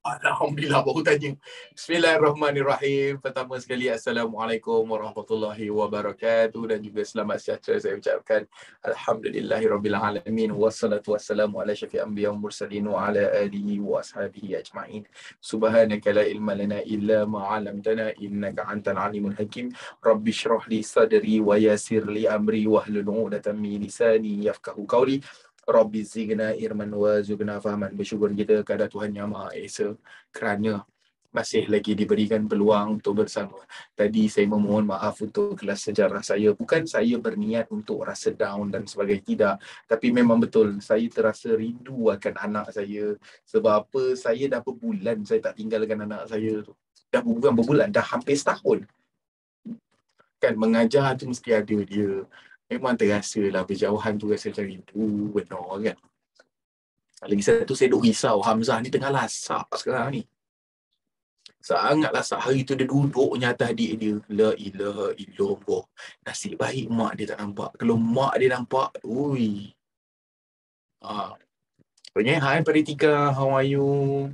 Alhamdulillah baru tanya. Bismillahirrahmanirrahim. Pertama sekali, Assalamualaikum warahmatullahi wabarakatuh. Dan juga selamat sejahtera saya ucapkan. Alhamdulillahirrabbilalamin. Wassalatu wassalamu ala syafi'i anbiya wa mursalin wa ala alihi wa ashabihi ajma'in. Subhanaka la ilma lana illa ma'alamtana innaka antal alimul hakim. Rabbi syrah li sadri wa yasir li amri wahlul 'uqdatam min lisani yafqahu qawli. Rabbi zigna irman wa zugna fahman. Bersyukur kita kepada Tuhan Yang Maha Esa kerana masih lagi diberikan peluang untuk bersama. Tadi saya memohon maaf untuk kelas sejarah saya. Bukan saya berniat untuk rasa down dan sebagainya, tidak. Tapi memang betul, saya terasa rindu akan anak saya. Sebab apa, saya dah berbulan saya tak tinggalkan anak saya tu. Dah bukan berbulan, dah hampir setahun. Kan mengajar tu mesti ada dia. Memang terasa lah berjauhan tu, rasa macam rindu benar kan. Lagi satu saya duk risau, Hamzah ni tengah lasak sekarang ni. Sangat lasak. Hari tu dia duduknya atas adik dia. La ilaha illallah. Nasib baik mak dia tak nampak. Kalau mak dia nampak, ui. Hai Paritika, how are you?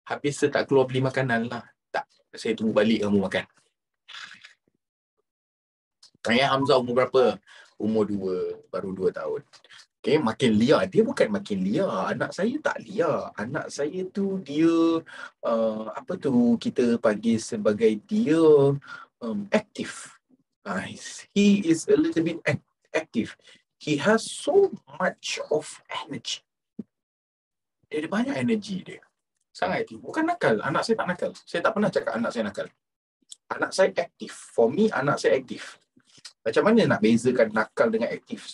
Habis saya tak keluar beli makanan lah. Tak, saya tunggu balik kamu makan. Hamzah umur berapa? Umur 2, baru 2 tahun. Okay, makin liar. Dia bukan makin liar. Anak saya tak liar. Anak saya tu dia, apa tu kita panggil sebagai dia aktif. He is a little bit active. He has so much of energy. Dia ada banyak energi dia. Sangat aktif. Bukan nakal. Anak saya tak nakal. Saya tak pernah cakap anak saya nakal. Anak saya aktif. For me, anak saya aktif. Macam mana nak bezakan nakal dengan aktif?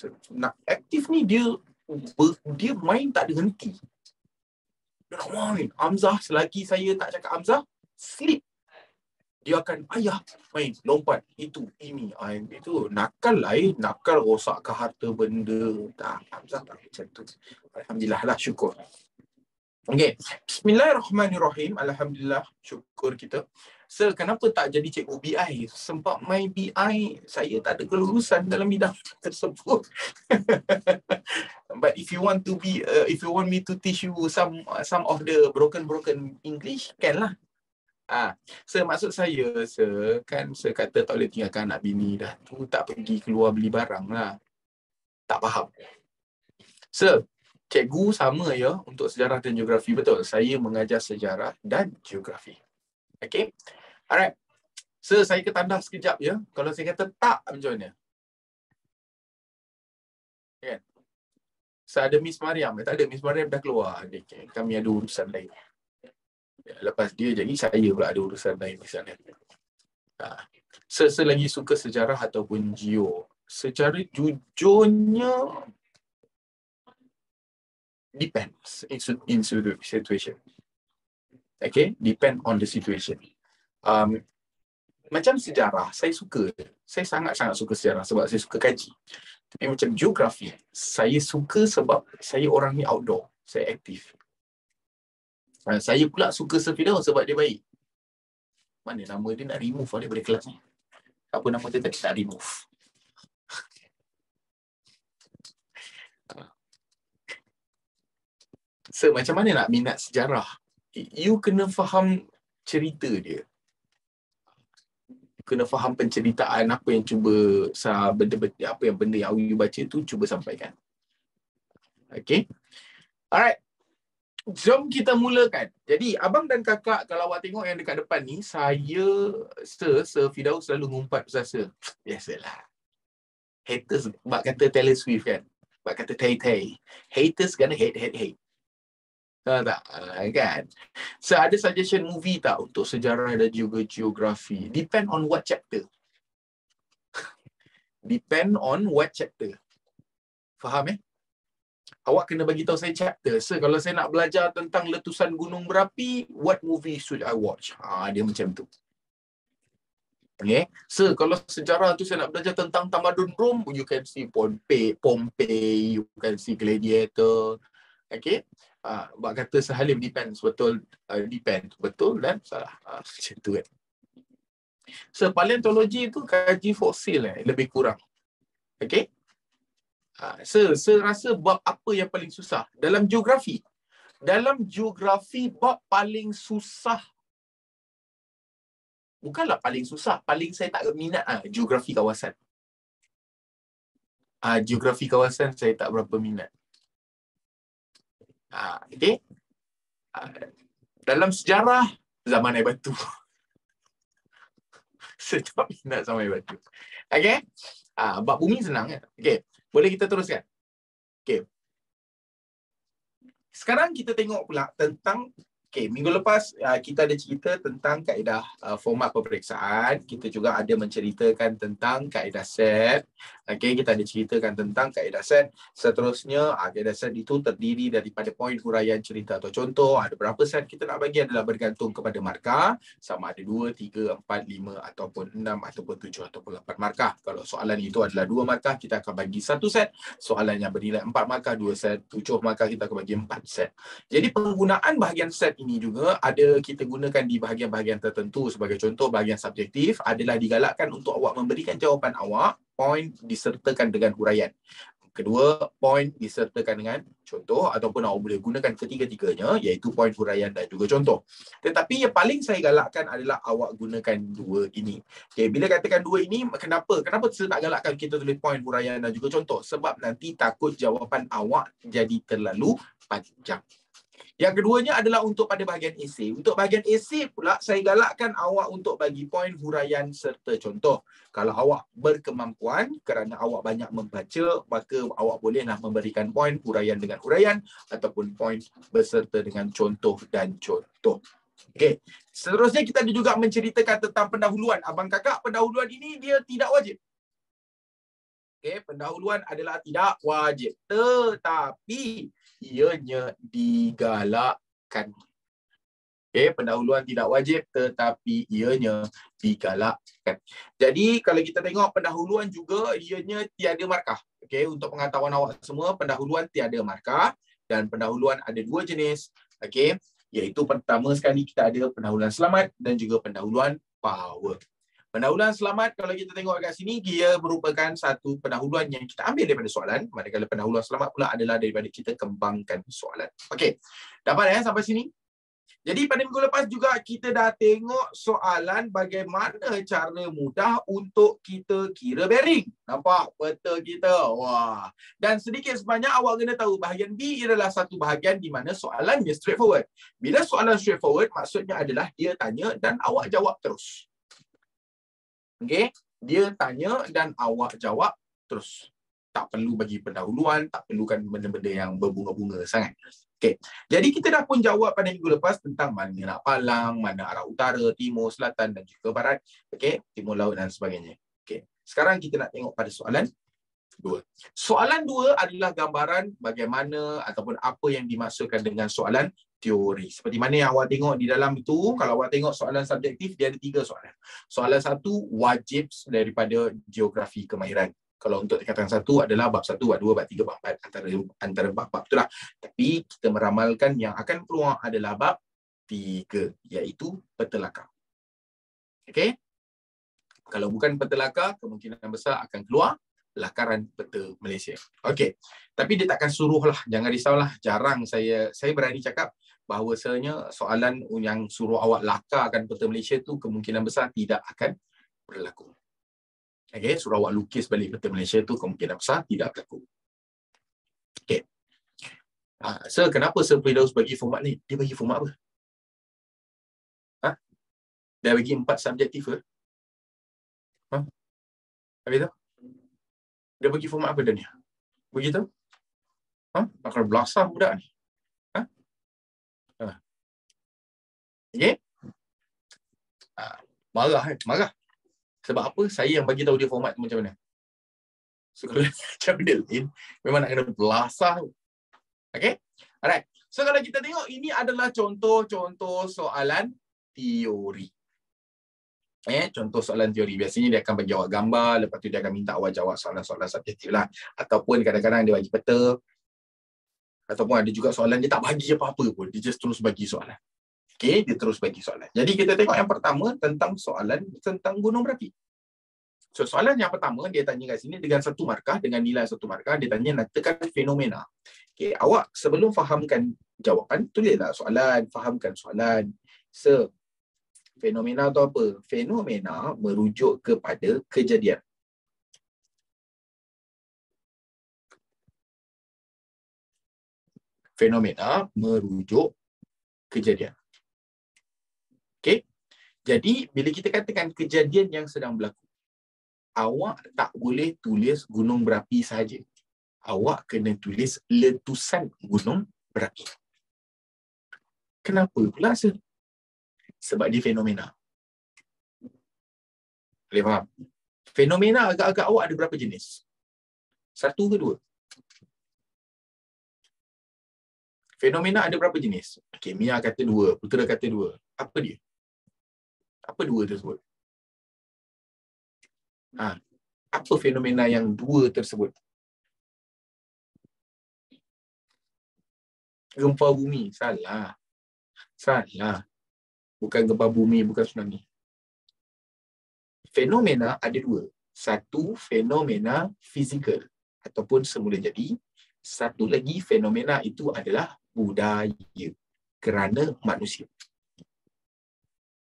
Aktif ni dia main tak ada henti. Dia nak main. Hamzah, selagi saya tak cakap Hamzah, sleep. Dia akan, ayah, main, lompat. Itu, ini. Itu nakal lain. Nakal rosakkan harta benda. Tak, Hamzah tak macam tu. Alhamdulillah lah, syukur. Okay. Bismillahirrahmanirrahim. Alhamdulillah, syukur kita. Sir, kenapa tak jadi cikgu BI? Sempat main BI, saya tak ada kelulusan dalam bidang tersebut. But if you want me to teach you some of the broken English, can lah. Sir, maksud saya, sir, kan sir kata tak boleh tinggalkan anak bini dah tu, tak pergi keluar beli barang lah. Tak faham. Sir, cikgu sama ya untuk sejarah dan geografi. Betul, saya mengajar sejarah dan geografi. Okay. Alright. Sir, saya ke tandas sekejap ya. Kalau saya kata tak, macam mana? Kan? Sir, ada Miss Mariam. Tak ada, Miss Mariam dah keluar. Okay. Kami ada urusan lain. Lepas dia jadi, saya pula ada urusan lain misalnya. Sir, lagi suka sejarah ataupun geo? Secara jujurnya, depends in situation. Okay, depend on the situation. Macam sejarah, saya suka. Saya sangat-sangat suka sejarah sebab saya suka kaji. Tapi macam geografi, saya suka sebab saya orang ni outdoor. Saya aktif. Saya pula suka Safidau sebab dia baik. Mana nama dia nak remove daripada kelas ni? Apa nama dia tadi? Tak remove. So, macam mana nak minat sejarah? You kena faham cerita dia. Kena faham penceritaan apa yang cuba apa yang benda yang you baca tu cuba sampaikan. Okay. Alright. Jom kita mulakan. Jadi abang dan kakak, kalau awak tengok yang dekat depan ni, saya Sir Fidaus selalu ngumpat pasal Sir. Biasalah. Haters bak kata Taylor Swift kan. Bak kata Tay. Haters gonna hate. Tak, kan? So, ada suggestion movie tak untuk sejarah dan juga geografi? Depend on what chapter. Depend on what chapter. Faham Awak kena bagi tahu saya chapter. So, kalau saya nak belajar tentang letusan gunung berapi, what movie should I watch? Dia macam tu. Okay. So, kalau sejarah tu saya nak belajar tentang tamadun Rom, you can see Pompei, you can see Gladiator. Okay. Bak kata sehalim depends. Betul, depend. Betul dan salah. Macam tu kan. So, paleontologi tu kaji fosil lebih kurang. Okay. Saya rasa bab apa yang paling susah? Dalam geografi, Dalam geografi, bab paling susah, bukanlah paling susah, paling saya tak minat geografi kawasan. Geografi kawasan saya tak berapa minat. Okay. Dalam sejarah, zaman air batu. Saya tak minat zaman air batu. Okay. Bab bumi senang kan? Okay. Boleh kita teruskan? Okay. Sekarang kita tengok pula tentang minggu lepas kita ada cerita tentang kaedah format peperiksaan. Kita juga ada menceritakan tentang kaedah set. Kita ada ceritakan tentang kaedah set. Seterusnya, kaedah set itu terdiri daripada poin huraian cerita atau contoh. Ada berapa set kita nak bagi adalah bergantung kepada markah. Sama ada 2, 3, 4, 5 ataupun 6 ataupun 7 ataupun 8 markah. Kalau soalan itu adalah 2 markah, kita akan bagi 1 set. Soalan yang bernilai 4 markah, 2 set. 7 markah, kita akan bagi 4 set. Jadi penggunaan bahagian set ini juga ada kita gunakan di bahagian-bahagian tertentu. Sebagai contoh, bahagian subjektif adalah digalakkan untuk awak memberikan jawapan awak, poin disertakan dengan huraian. Kedua, poin disertakan dengan contoh ataupun awak boleh gunakan ketiga-tiganya, iaitu poin huraian dan juga contoh. Tetapi yang paling saya galakkan adalah awak gunakan dua ini. Bila katakan dua ini, kenapa saya tak galakkan kita tulis poin huraian dan juga contoh? Sebab nanti takut jawapan awak jadi terlalu panjang. Yang keduanya adalah untuk pada bahagian esei. Untuk bahagian esei pula, saya galakkan awak untuk bagi poin huraian serta contoh. Kalau awak berkemampuan kerana awak banyak membaca, maka awak bolehlah memberikan poin huraian dengan huraian ataupun poin beserta dengan contoh dan contoh. Okey. Seterusnya kita juga menceritakan tentang pendahuluan. Abang kakak, pendahuluan ini dia tidak wajib. Pendahuluan adalah tidak wajib, tetapi ianya digalakkan. Pendahuluan tidak wajib, tetapi ianya digalakkan. Jadi kalau kita tengok pendahuluan juga ianya tiada markah. Untuk pengetahuan awak semua, pendahuluan tiada markah dan pendahuluan ada dua jenis. Iaitu pertama sekali kita ada pendahuluan selamat dan juga pendahuluan power. Pendahuluan selamat, kalau kita tengok kat sini, dia merupakan satu pendahuluan yang kita ambil daripada soalan. Manakala pendahuluan selamat pula adalah daripada kita kembangkan soalan. Okey, dapat sampai sini? Jadi pada minggu lepas juga kita dah tengok soalan bagaimana cara mudah untuk kita kira bearing. Nampak peta kita? Wah. Dan sedikit sebanyak awak kena tahu bahagian B adalah satu bahagian di mana soalannya straightforward. Bila soalan straightforward, maksudnya adalah dia tanya dan awak jawab terus. Dia tanya dan awak jawab terus. Tak perlu bagi pendahuluan, tak perlukan benda-benda yang berbunga-bunga sangat. Jadi kita dah pun jawab pada minggu lepas tentang mana nak palang, mana arah utara, timur, selatan dan juga barat. Timur laut dan sebagainya. Sekarang kita nak tengok pada soalan 2. Soalan 2 adalah gambaran bagaimana ataupun apa yang dimaksudkan dengan soalan teori. Seperti mana yang awak tengok di dalam itu, kalau awak tengok soalan subjektif, dia ada 3 soalan. Soalan 1 wajib daripada geografi kemahiran. Kalau untuk tingkatan 1 adalah bab 1, bab 2, bab 3, bab 4, antara bab-bab itulah. Tapi kita meramalkan yang akan keluar adalah bab 3, iaitu petelakar. Kalau bukan petelakar, kemungkinan besar akan keluar lakaran peta Malaysia. Tapi dia takkan suruh lah, jangan risaulah. Jarang saya berani cakap bahawasanya soalan yang suruh awak lakarkan peta Malaysia tu kemungkinan besar tidak akan berlaku. Suruh awak lukis balik peta Malaysia tu kemungkinan besar tidak berlaku. Kenapa Sir Firdaus bagi format ni? Dia bagi format apa? Dia bagi 4 subjektif ke? Habis tu? Dia bagi format apa dia ni? Begitu? Akan belasah budak ni. Marah. Sebab apa? Saya yang bagi tahu dia format tu macam mana. So kalau macam benda lain, memang nak kena belasah. Alright. So kalau kita tengok, ini adalah contoh-contoh soalan teori. Contoh soalan teori. Biasanya dia akan bagi awak gambar, lepas tu dia akan minta awak jawab soalan-soalan subjektif lah. Ataupun kadang-kadang dia bagi peta. Ataupun ada juga soalan dia tak bagi apa-apa pun. Dia just terus bagi soalan. Dia terus bagi soalan. Jadi kita tengok yang pertama tentang soalan tentang gunung berapi. So soalan yang pertama dia tanya kat sini dengan 1 markah, dengan nilai 1 markah, dia tanya nyatakan fenomena. Okay, awak sebelum fahamkan jawapan, tulislah soalan, fahamkan soalan. Fenomena tu apa? Fenomena merujuk kepada kejadian. Fenomena merujuk kejadian. Okey. Jadi, bila kita katakan kejadian yang sedang berlaku, awak tak boleh tulis gunung berapi sahaja. Awak kena tulis letusan gunung berapi. Kenapa pula? Sebab dia fenomena. Boleh faham? Fenomena agak-agak awak ada berapa jenis? Satu ke dua? Fenomena ada berapa jenis? Okay, Mia kata dua, Putera kata dua. Apa dia? Apa dua tersebut? Apa fenomena yang dua tersebut? Gempa bumi. Salah. Salah. Bukan gempa bumi, bukan tsunami. Fenomena ada dua. Satu, fenomena fizikal ataupun semula jadi. Satu lagi, fenomena itu adalah budaya kerana manusia.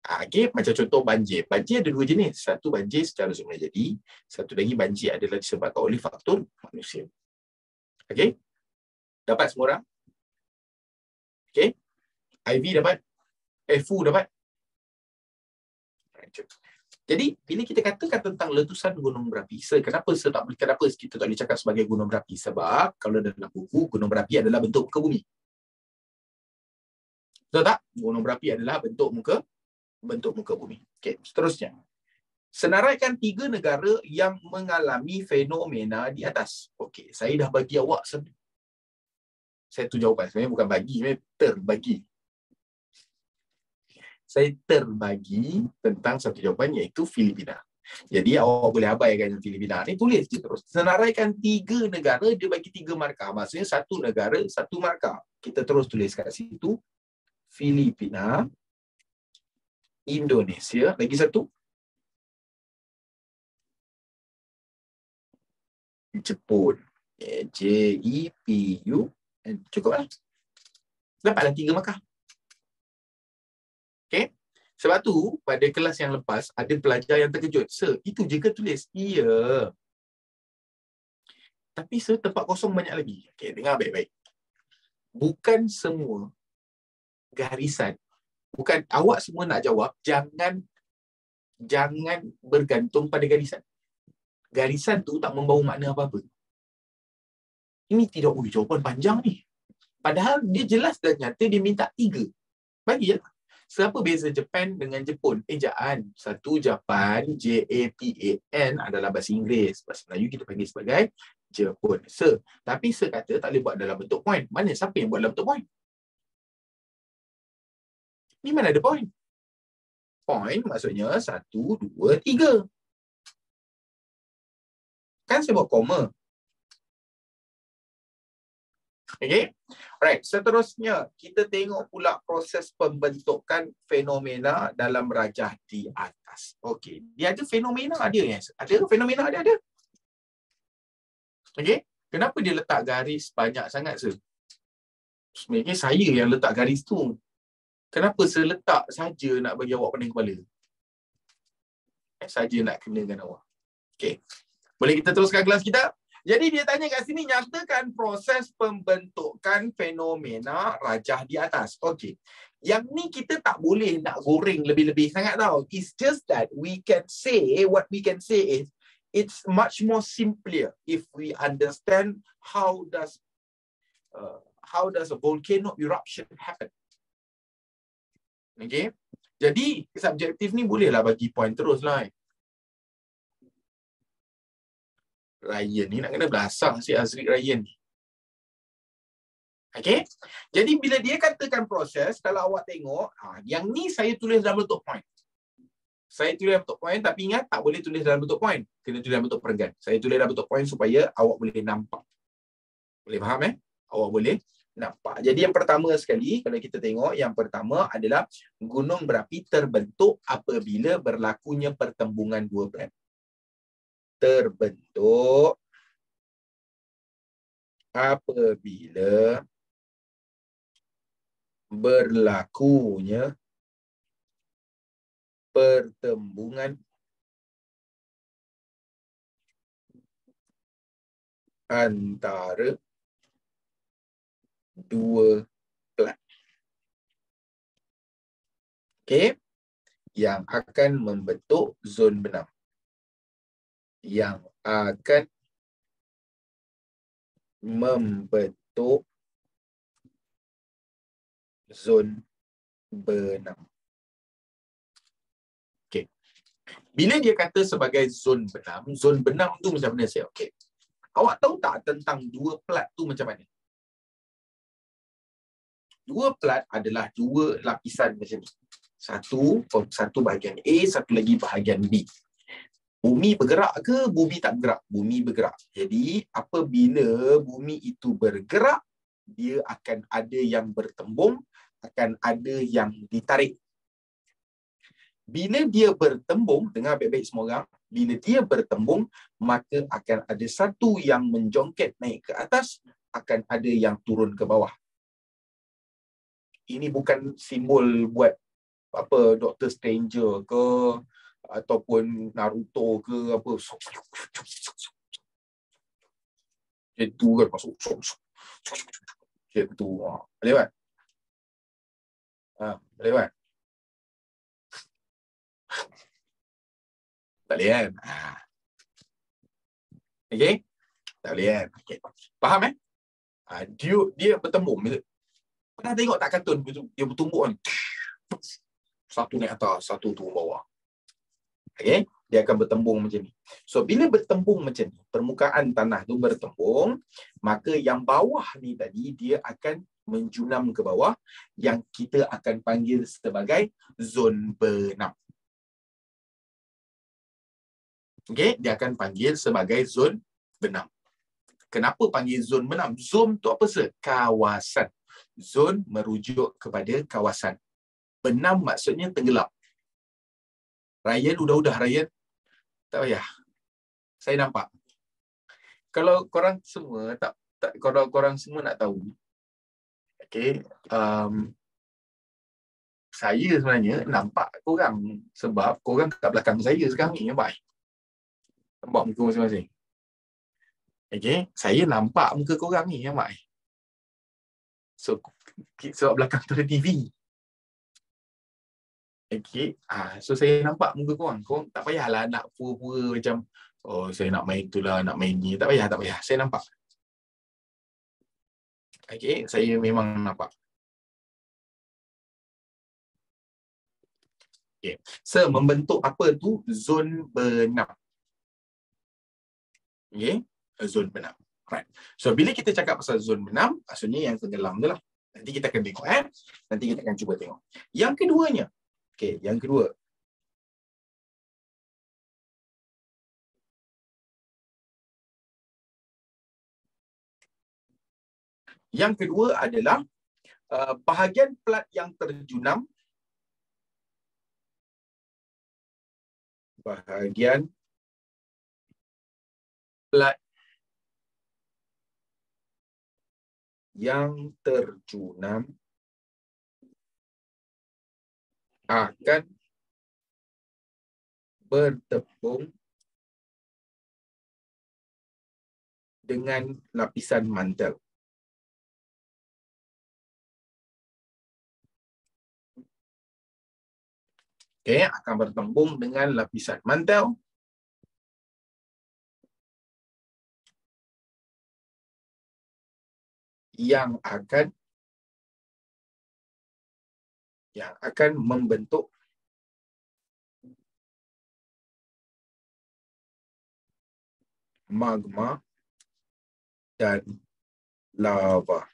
Okay, macam contoh banjir. Banjir ada dua jenis. Satu banjir secara semula jadi. Satu lagi banjir adalah disebabkan oleh faktor manusia. Okay? Dapat semua orang? Okay? IV dapat? FU dapat? Jadi, bila kita katakan tentang letusan gunung berapi, kenapa kita tak boleh cakap sebagai gunung berapi? Sebab, kalau dalam buku, gunung berapi adalah bentuk muka bumi. Betul tak? Gunung berapi adalah bentuk muka bumi. Okay, seterusnya. Senaraikan 3 negara yang mengalami fenomena di atas. Okey, saya dah bagi awak satu jawapan. Sebenarnya bukan bagi, sebenarnya terbagi. Saya terbagi tentang satu jawapan iaitu Filipina. Jadi awak boleh abaikan yang Filipina ni, tulis je terus. Senaraikan 3 negara, dia bagi 3 markah. Maksudnya satu negara, satu markah. Kita terus tulis kat situ. Filipina, Indonesia, lagi satu Jepun. JEPU. Cukuplah. Dapatlah 3 markah. Okay? Sebab tu, pada kelas yang lepas, ada pelajar yang terkejut. Sir, itu je ke tulis? Ya. Tapi sir, tempat kosong banyak lagi. Okay, dengar baik-baik. Bukan semua garisan. Bukan, awak semua nak jawab, jangan bergantung pada garisan. Garisan tu tak membawa makna apa-apa. Ini tidak, jawapan panjang ni. Padahal dia jelas dan nyata dia minta 3. Bagi je. Siapa beza Japan dengan Jepun? Ejaan. Satu Japan, Japan adalah bahasa Inggeris. Bahasa Melayu kita panggil sebagai Jepun. Tapi kata tak boleh buat dalam bentuk point. Mana siapa yang buat dalam bentuk point? Ni mana ada point? Point maksudnya 1, 2, 3. Kan saya buat koma. Okay. Alright, seterusnya kita tengok pula proses pembentukan fenomena dalam rajah di atas. Okey, dia ada fenomena dia yes. Ada fenomena dia ada. Okey, kenapa dia letak garis banyak sangat sebenarnya saya yang letak garis tu. Kenapa saya letak saja nak bagi awak pening kepala? Saja nak kenakan awak. Okey. Boleh kita teruskan kelas kita? Jadi dia tanya kat sini, nyatakan proses pembentukan fenomena rajah di atas. Okey. Yang ni kita tak boleh nak goreng lebih-lebih sangat tau. It's just that what we can say is, it's much more simpler if we understand how does a volcano eruption happen. Okay. Jadi, subjektif ni bolehlah bagi point terus lah. Ryan ni nak kena belasah si Azri Ryan ni. Okay. Jadi bila dia katakan proses, kalau awak tengok, yang ni saya tulis dalam bentuk point. Saya tulis dalam bentuk point, tapi ingat tak boleh tulis dalam bentuk point. Kena tulis dalam bentuk perenggan. Saya tulis dalam bentuk point supaya awak boleh nampak. Boleh faham Awak boleh nampak. Jadi yang pertama sekali, kalau kita tengok, yang pertama adalah gunung berapi terbentuk apabila berlakunya pertembungan dua plant. Terbentuk apabila berlakunya pertembungan antara dua plat. Okey, yang akan membentuk zon benam. Yang akan membentuk zon benam. Okey. Bila dia kata sebagai zon benam tu macam mana saya? Okey. Awak tahu tak tentang dua plat tu macam mana? Dua plat adalah dua lapisan macam ni. Satu bahagian A, satu lagi bahagian B. Bumi bergerak ke bumi tak bergerak? Bumi bergerak. Jadi apabila bumi itu bergerak, dia akan ada yang bertembung, akan ada yang ditarik. Bila dia bertembung, dengar baik-baik semua orang, bila dia bertembung, maka akan ada satu yang menjongket naik ke atas, akan ada yang turun ke bawah. Ini bukan simbol buat apa Doctor Stranger ke ataupun Naruto ke apa. Itu kan masuk. Itu. Boleh kan? Boleh kan? Tak boleh kan? Okey? Tak boleh kan? Okay. Faham dia bertembung. Pernah tengok tak kartun dia bertumbuk kan? Satu naik atas, satu turun bawah. Okey? Dia akan bertembung macam ni. So, bila bertembung macam ni, permukaan tanah tu bertembung, maka yang bawah ni tadi, dia akan menjunam ke bawah, yang kita akan panggil sebagai zon benam. Okey? Dia akan panggil sebagai zon benam. Kenapa panggil zon benam? Zon tu apa sih? Kawasan. Zon merujuk kepada kawasan. Benam maksudnya tenggelam. Ryan, udah Ryan. Tak payah. Saya nampak. Kalau korang semua kalau korang semua nak tahu, okey, saya sebenarnya nampak korang sebab korang kat belakang saya sekarang ni, nampak? Nampak muka masing-masing. Okey, saya nampak muka korang ni, nampak? So sebab belakang tu ada TV. Okey, so saya nampak muka korang. Korang tak payahlah nak pura-pura macam saya nak main itulah, nak main ni. Tak payah. Saya nampak. Okey, saya memang nampak. Okey. So, membentuk apa tu? Zon benam. Okey, zon benam. Right. So, bila kita cakap pasal zon benam, maksudnya yang tenggelam tu lah. Nanti kita akan tengok. Nanti kita akan cuba tengok. Yang keduanya. Okey, yang kedua. Yang kedua adalah bahagian plat yang terjunam. Bahagian plat yang terjunam akan bertepung dengan lapisan mantel. Okey, akan bertembung dengan lapisan mantel yang akan membentuk magma dan lava.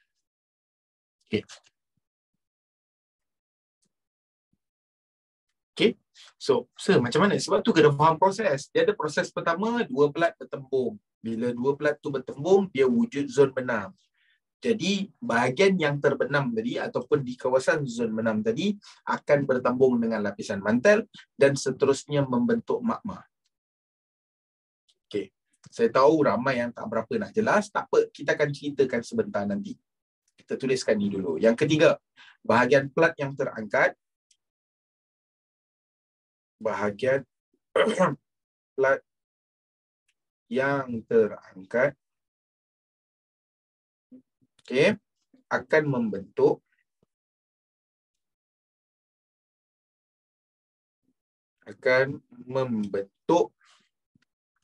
Okey. Okey. So, macam mana? Sebab tu kena faham proses. Dia ada proses pertama, dua plat bertembung. Bila dua plat tu bertembung, dia wujud zon benam. Jadi, bahagian yang terbenam tadi ataupun di kawasan zon benam tadi akan bertembung dengan lapisan mantel dan seterusnya membentuk magma. Okey. Saya tahu ramai yang tak berapa nak jelas. Tak apa, kita akan ceritakan sebentar nanti. Kita tuliskan ni dulu. Yang ketiga, bahagian plat yang terangkat. Bahagian plat yang terangkat, okey, akan membentuk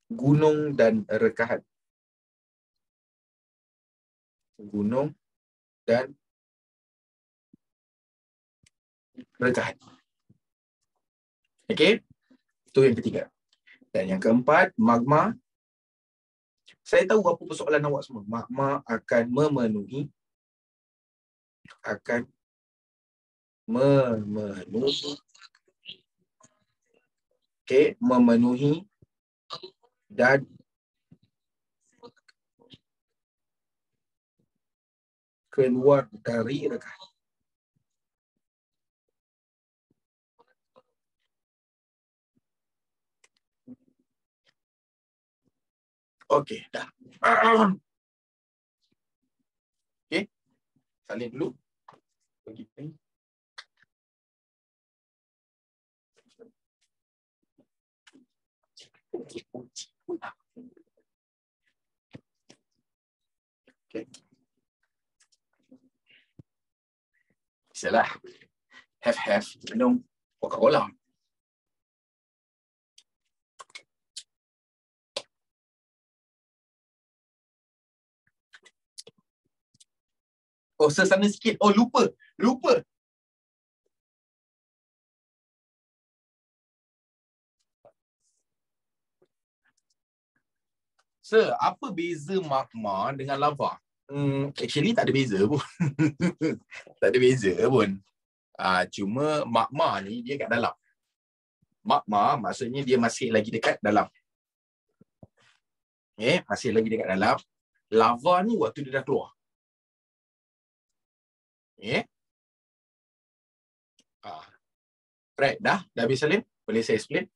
gunung dan rekahan. Gunung dan rekahan. Okey, itu yang ketiga. Dan yang keempat, magma. Saya tahu apa persoalan awak semua. Magma akan memenuhi okey, memenuhi dan keluar dari rekahan. Okey, dah. Okey, salin dulu. Bagi ni. Okey. Salah. Have minum Coca-Cola. Oh, sesana sikit. Oh, lupa. Sir, apa beza magma dengan lava? Actually tak ada beza pun. Tak ada beza pun. Cuma magma ni dia kat dalam. Magma maksudnya dia masih lagi dekat dalam. Masih lagi dekat dalam. Lava ni waktu dia dah keluar. Right, dah habis Salim? Boleh saya explain?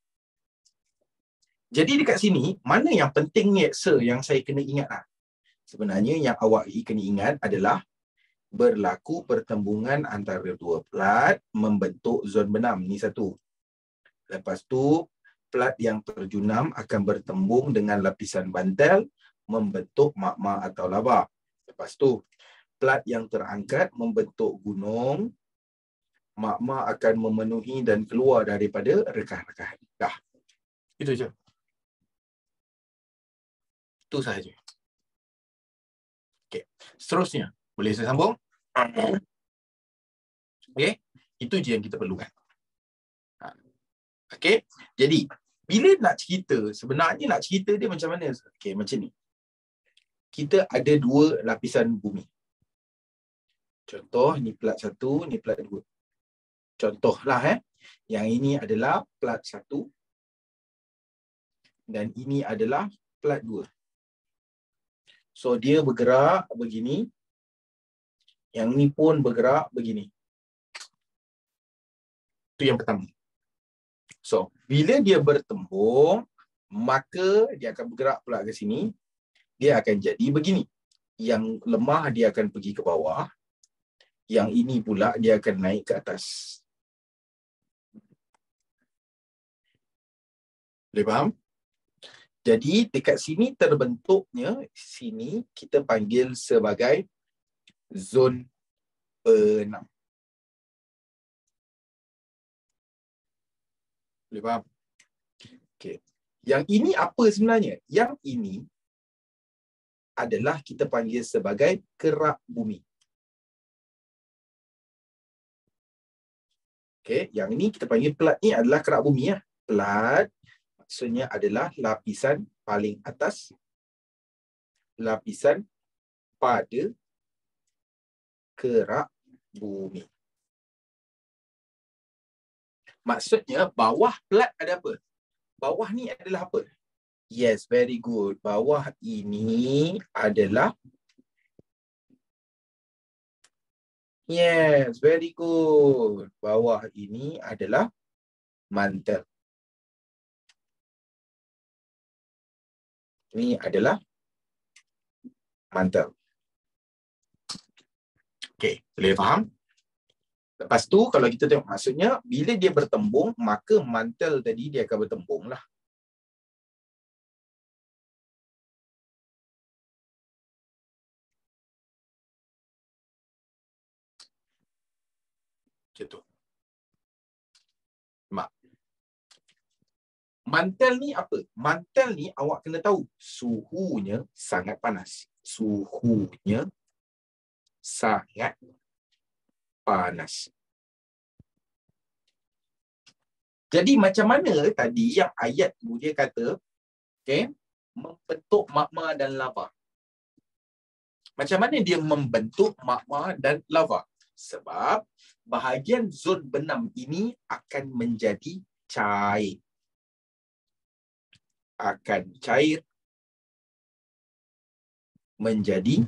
Jadi dekat sini, mana yang penting ni, sir, yang saya kena ingat lah? Sebenarnya yang awak kena ingat adalah berlaku pertembungan antara dua plat membentuk zon benam. Ni satu. Lepas tu, plat yang terjunam akan bertembung dengan lapisan bantal membentuk magma atau lava. Lepas tu, plat yang terangkat membentuk gunung, magma akan memenuhi dan keluar daripada rekahan-rekahan. Dah. Itu je. Itu sahaja. Okey. Seterusnya, boleh saya sambung? Okey. Itu je yang kita perlukan. Okey. Jadi, bila nak cerita, sebenarnya nak cerita dia macam mana? Okey, macam ni. Kita ada dua lapisan bumi. Contoh, ni plat 1, ni plat 2. Contohlah, yang ini adalah plat 1 dan ini adalah plat 2. So, dia bergerak begini. Yang ni pun bergerak begini. Itu yang pertama. So, bila dia bertembung, maka dia akan bergerak pula ke sini. Dia akan jadi begini. Yang lemah dia akan pergi ke bawah. Yang ini pula dia akan naik ke atas. Boleh faham? Jadi dekat sini terbentuknya, sini kita panggil sebagai zon benam. Boleh faham? Okay. Yang ini apa sebenarnya? Yang ini adalah kita panggil sebagai kerak bumi. Okay. Yang ini kita panggil plat ni adalah kerak bumi. Plat maksudnya adalah lapisan paling atas, lapisan pada kerak bumi. Maksudnya bawah plat ada apa? Bawah ni adalah apa? Yes, very good. Bawah ini adalah yes, very good. Bawah ini adalah mantel. Ini adalah mantel. Okey, boleh faham? Lepas tu kalau kita tengok, maksudnya bila dia bertembung, maka mantel tadi dia akan bertembung lah. Macam tu. Mak. Mantel ni apa? Mantel ni awak kena tahu suhunya sangat panas. Suhunya sangat panas. Jadi macam mana tadi yang ayat tu dia kata, okay, membentuk magma dan lava. Macam mana dia membentuk magma dan lava? Sebab bahagian zon benam ini akan menjadi cair. Akan cair menjadi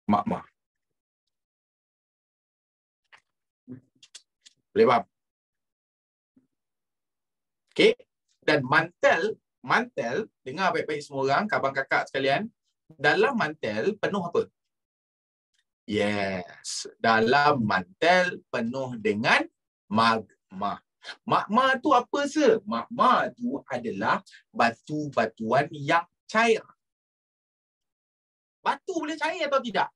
magma. Boleh faham? Okey. Dan mantel, dengar baik-baik semua orang, abang kakak sekalian, dalam mantel penuh apa? Yes, dalam mantel penuh dengan magma. Magma tu apa se? Magma tu adalah batu-batuan yang cair. Batu boleh cair atau tidak?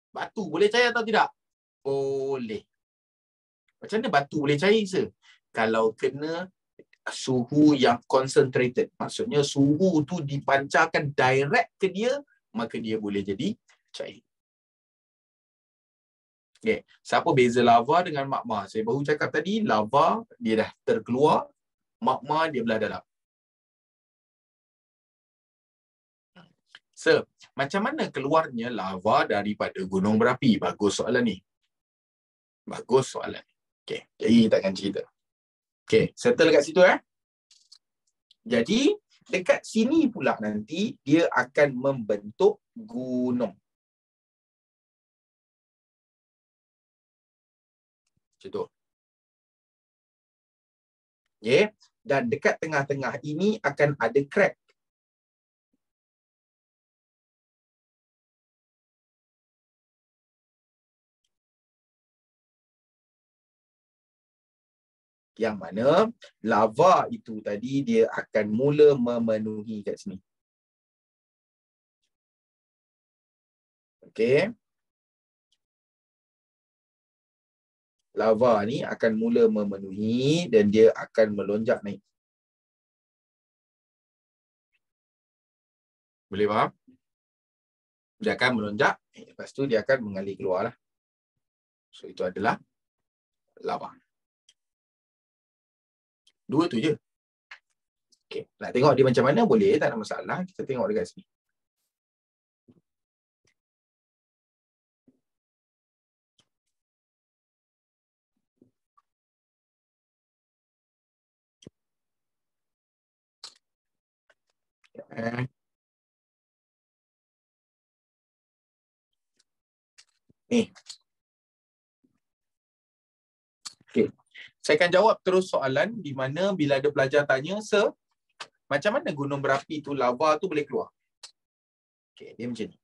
Batu boleh cair atau tidak? Boleh. Macam mana batu boleh cair se? Kalau kena suhu yang concentrated. Maksudnya suhu tu dipancarkan direct ke dia, maka dia boleh jadi cair. Okay. Siapa beza lava dengan magma? Saya baru cakap tadi, lava dia dah terkeluar, magma dia belah dalam. So, macam mana keluarnya lava daripada gunung berapi? Bagus soalan ni. Bagus soalan. Okay, jadi kita akan cerita. Okay, settle kat situ . Jadi, dekat sini pula nanti, dia akan membentuk gunung. Macam tu. Okay. Dan dekat tengah-tengah ini akan ada crack. Yang mana lava itu tadi dia akan mula memenuhi kat sini. Okey. Lava ni akan mula memenuhi dan dia akan melonjak naik. Boleh faham? Dia akan melonjak, lepas tu dia akan mengalir keluar lah. So itu adalah lava. Dua tu je. Okay. Nak tengok dia macam mana boleh, tak ada masalah. Kita tengok dekat sini. Ni. Okay. Saya akan jawab terus soalan di mana bila ada pelajar tanya, Sir, macam mana gunung berapi tu, lava tu boleh keluar? Okay, dia macam ni.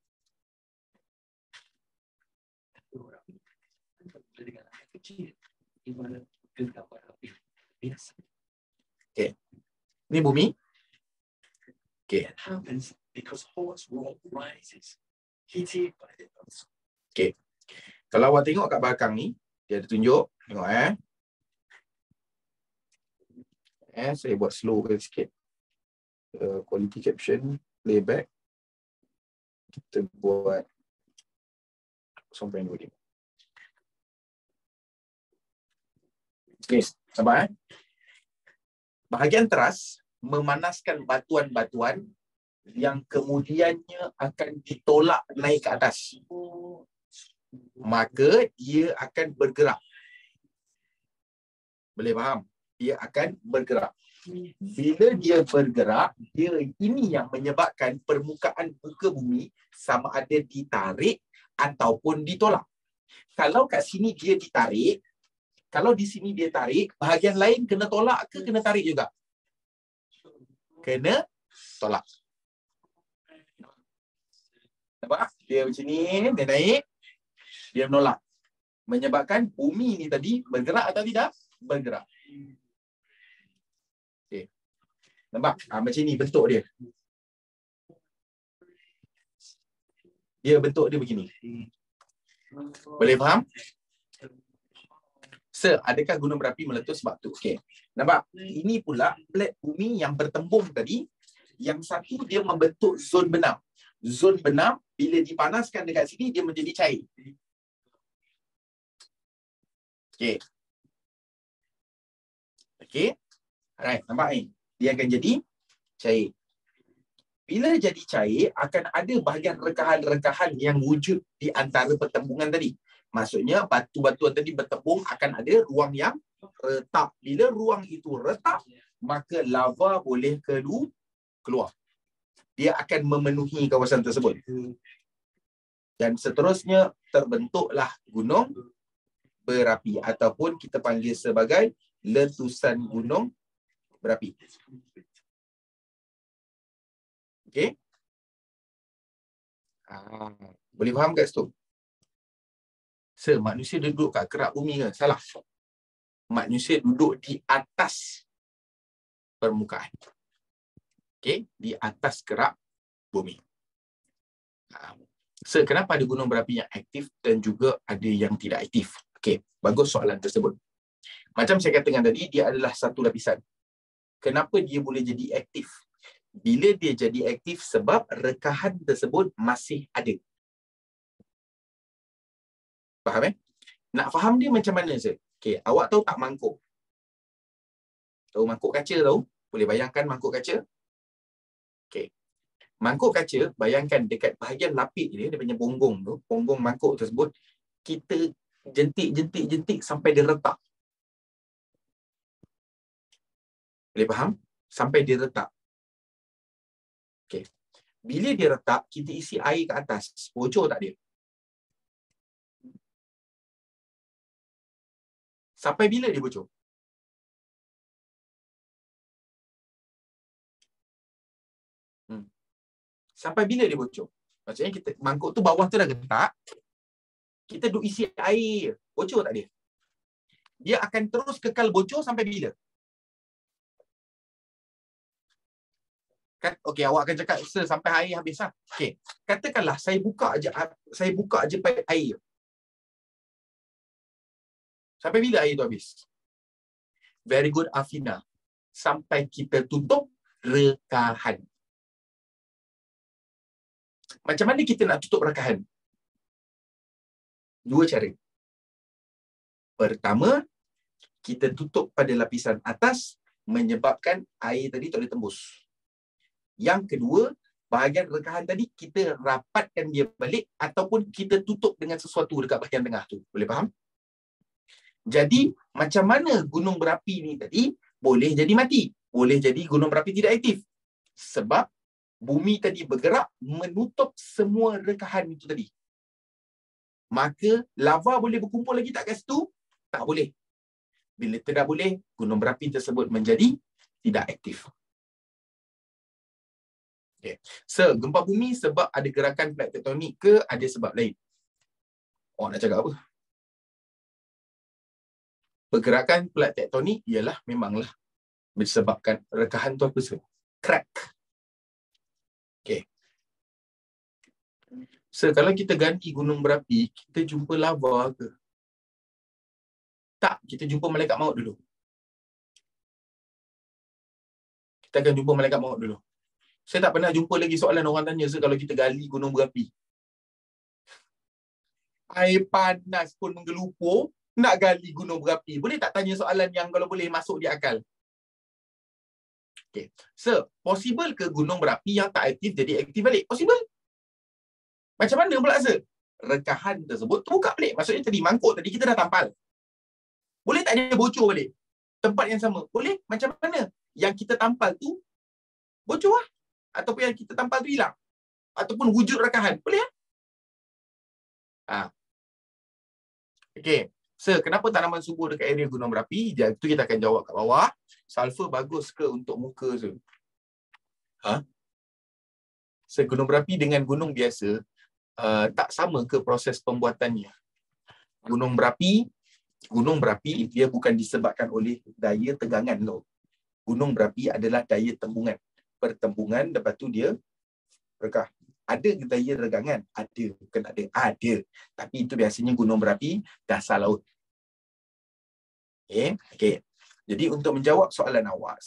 Okay. Ni bumi. Okay. Okay. Kalau awak tengok kat belakang ni, dia ada tunjuk. Tengok saya buat slow sikit. Quality caption, playback. Kita buat 0.25. Okay, sabar Bahagian teras memanaskan batuan-batuan yang kemudiannya akan ditolak naik ke atas. Maka dia akan bergerak. Boleh faham? Dia akan bergerak. Bila dia bergerak, dia ini yang menyebabkan permukaan muka bumi sama ada ditarik ataupun ditolak. Kalau kat sini dia ditarik, Kalau di sini dia tarik, bahagian lain kena tolak ke kena tarik juga? Kena tolak. Nampak? Dia macam ni, dia naik, dia menolak. Menyebabkan bumi ni tadi bergerak atau tidak? Bergerak. Okay. Nampak? Macam ni bentuk dia. Dia bentuk dia begini. Boleh faham? Adakah gunung berapi meletus sebab tu? Okey. Nampak? Ini pula plat bumi yang bertembung tadi. Yang satu dia membentuk zon benam. Zon benam bila dipanaskan dekat sini dia menjadi cair. Okey. Okey. Alright, nampak ni? Dia akan jadi cair. Bila jadi cair, akan ada bahagian rekahan-rekahan yang wujud di antara pertembungan tadi. Maksudnya, batu-batuan tadi bertembung akan ada ruang yang retak. Bila ruang itu retak, maka lava boleh keluar. Dia akan memenuhi kawasan tersebut. Dan seterusnya, terbentuklah gunung berapi. Ataupun kita panggil sebagai letusan gunung berapi. Okey? Boleh faham kat situ? Manusia duduk kat kerak bumi ke? Salah. Manusia duduk di atas permukaan. Okey? Di atas kerak bumi. Kenapa ada gunung berapi yang aktif dan juga ada yang tidak aktif? Okey, bagus soalan tersebut. Macam saya katakan tadi, dia adalah satu lapisan. Kenapa dia boleh jadi aktif? Bila dia jadi aktif sebab rekahan tersebut masih ada. Faham Nak faham dia macam mana saya? Okey, awak tahu tak mangkuk? Tahu mangkuk kaca tahu? Boleh bayangkan mangkuk kaca? Okey. Mangkuk kaca, bayangkan dekat bahagian lapik dia punya bonggong tu, bonggong mangkuk tersebut, kita jentik sampai dia retak. Boleh faham? Sampai dia retak. Okey. Bila dia retak, kita isi air ke atas. Bocor tak dia? Sampai bila dia bocor? Sampai bila dia bocor? Maksudnya kita mangkuk tu bawah tu dah getak. Kita duk isi air. Bocor tak dia? Dia akan terus kekal bocor sampai bila? Okey, awak akan cakap sampai air habis lah. Okey, katakanlah saya buka aje paip air. Sampai bila air tu habis? Very good, Afina. Sampai kita tutup rekahan. Macam mana kita nak tutup rekahan? Dua cara. Pertama, kita tutup pada lapisan atas menyebabkan air tadi tak boleh tembus. Yang kedua, bahagian rekahan tadi kita rapatkan dia balik ataupun kita tutup dengan sesuatu dekat bahagian tengah tu. Boleh faham? Jadi, macam mana gunung berapi ni tadi boleh jadi mati? Boleh jadi gunung berapi tidak aktif. Sebab bumi tadi bergerak menutup semua rekahan itu tadi. Maka lava boleh berkumpul lagi tak kat situ? Tak boleh. Bila tidak boleh, gunung berapi tersebut menjadi tidak aktif. Okay. Gempa bumi sebab ada gerakan plat tektonik ke ada sebab lain? Awak nak cakap apa? Pergerakan plat tektonik ialah memanglah disebabkan rekahan tu apa sebab? Crack. Okay. Kalau kita ganti gunung berapi, kita jumpa lava ke? Tak, kita jumpa malaikat maut dulu. Kita akan jumpa malaikat maut dulu. Saya tak pernah jumpa lagi soalan orang tanya kalau kita gali gunung berapi. Air panas pun menggelupur, nak gali gunung berapi. Boleh tak tanya soalan yang kalau boleh masuk di akal? Okay. Possible ke gunung berapi yang tak aktif jadi aktif balik? Possible. Macam mana pula rekahan tersebut terbuka balik. Maksudnya tadi mangkuk tadi kita dah tampal. Boleh tak dia bocor balik? Tempat yang sama. Boleh? Macam mana? Yang kita tampal tu bocor lah. Ataupun yang kita tampal tu hilang. Ataupun wujud rekahan. Boleh lah? Okey. Kenapa tanaman subur dekat area gunung berapi? Itu kita akan jawab kat bawah. Sulfur bagus ke untuk muka tu? Ha? Gunung berapi dengan gunung biasa tak sama ke proses pembuatannya? Gunung berapi dia bukan disebabkan oleh daya tegangan tau. Gunung berapi adalah daya tembungan. Pertembungan, lepas tu dia rekah. Ada daya regangan? Ada. Bukan ada. Ada. Tapi itu biasanya gunung berapi dasar laut. Okay. Jadi untuk menjawab soalan awak,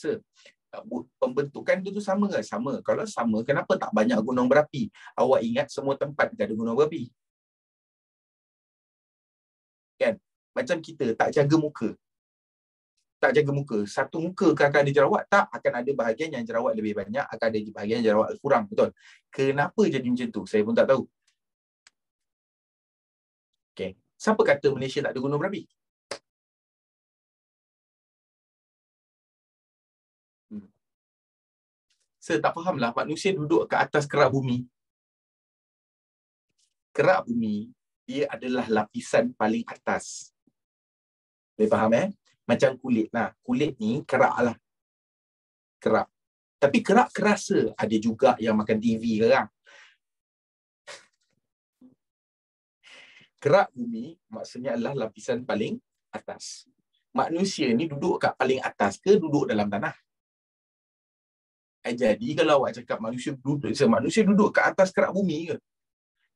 pembentukan itu sama ke? Sama. Kalau sama, kenapa tak banyak gunung berapi? Awak ingat semua tempat ada gunung berapi? Kan? Macam kita tak jaga muka. Satu muka akan ada jerawat? Tak. Akan ada bahagian yang jerawat lebih banyak, akan ada bahagian yang jerawat kurang. Betul? Kenapa jadi macam tu? Saya pun tak tahu. Okay. Siapa kata Malaysia tak ada gunung berapi? Saya tak fahamlah, manusia duduk ke atas kerak bumi. Kerak bumi, dia adalah lapisan paling atas. Boleh faham Macam kulit. Nah, kulit ni kerak lah. Kerak. Tapi kerak kerasa. Ada juga yang makan TV sekarang. Kerak bumi maksudnya adalah lapisan paling atas. Manusia ni duduk kat paling atas ke duduk dalam tanah? Jadi kalau awak cakap manusia duduk kat atas kerak bumi ke?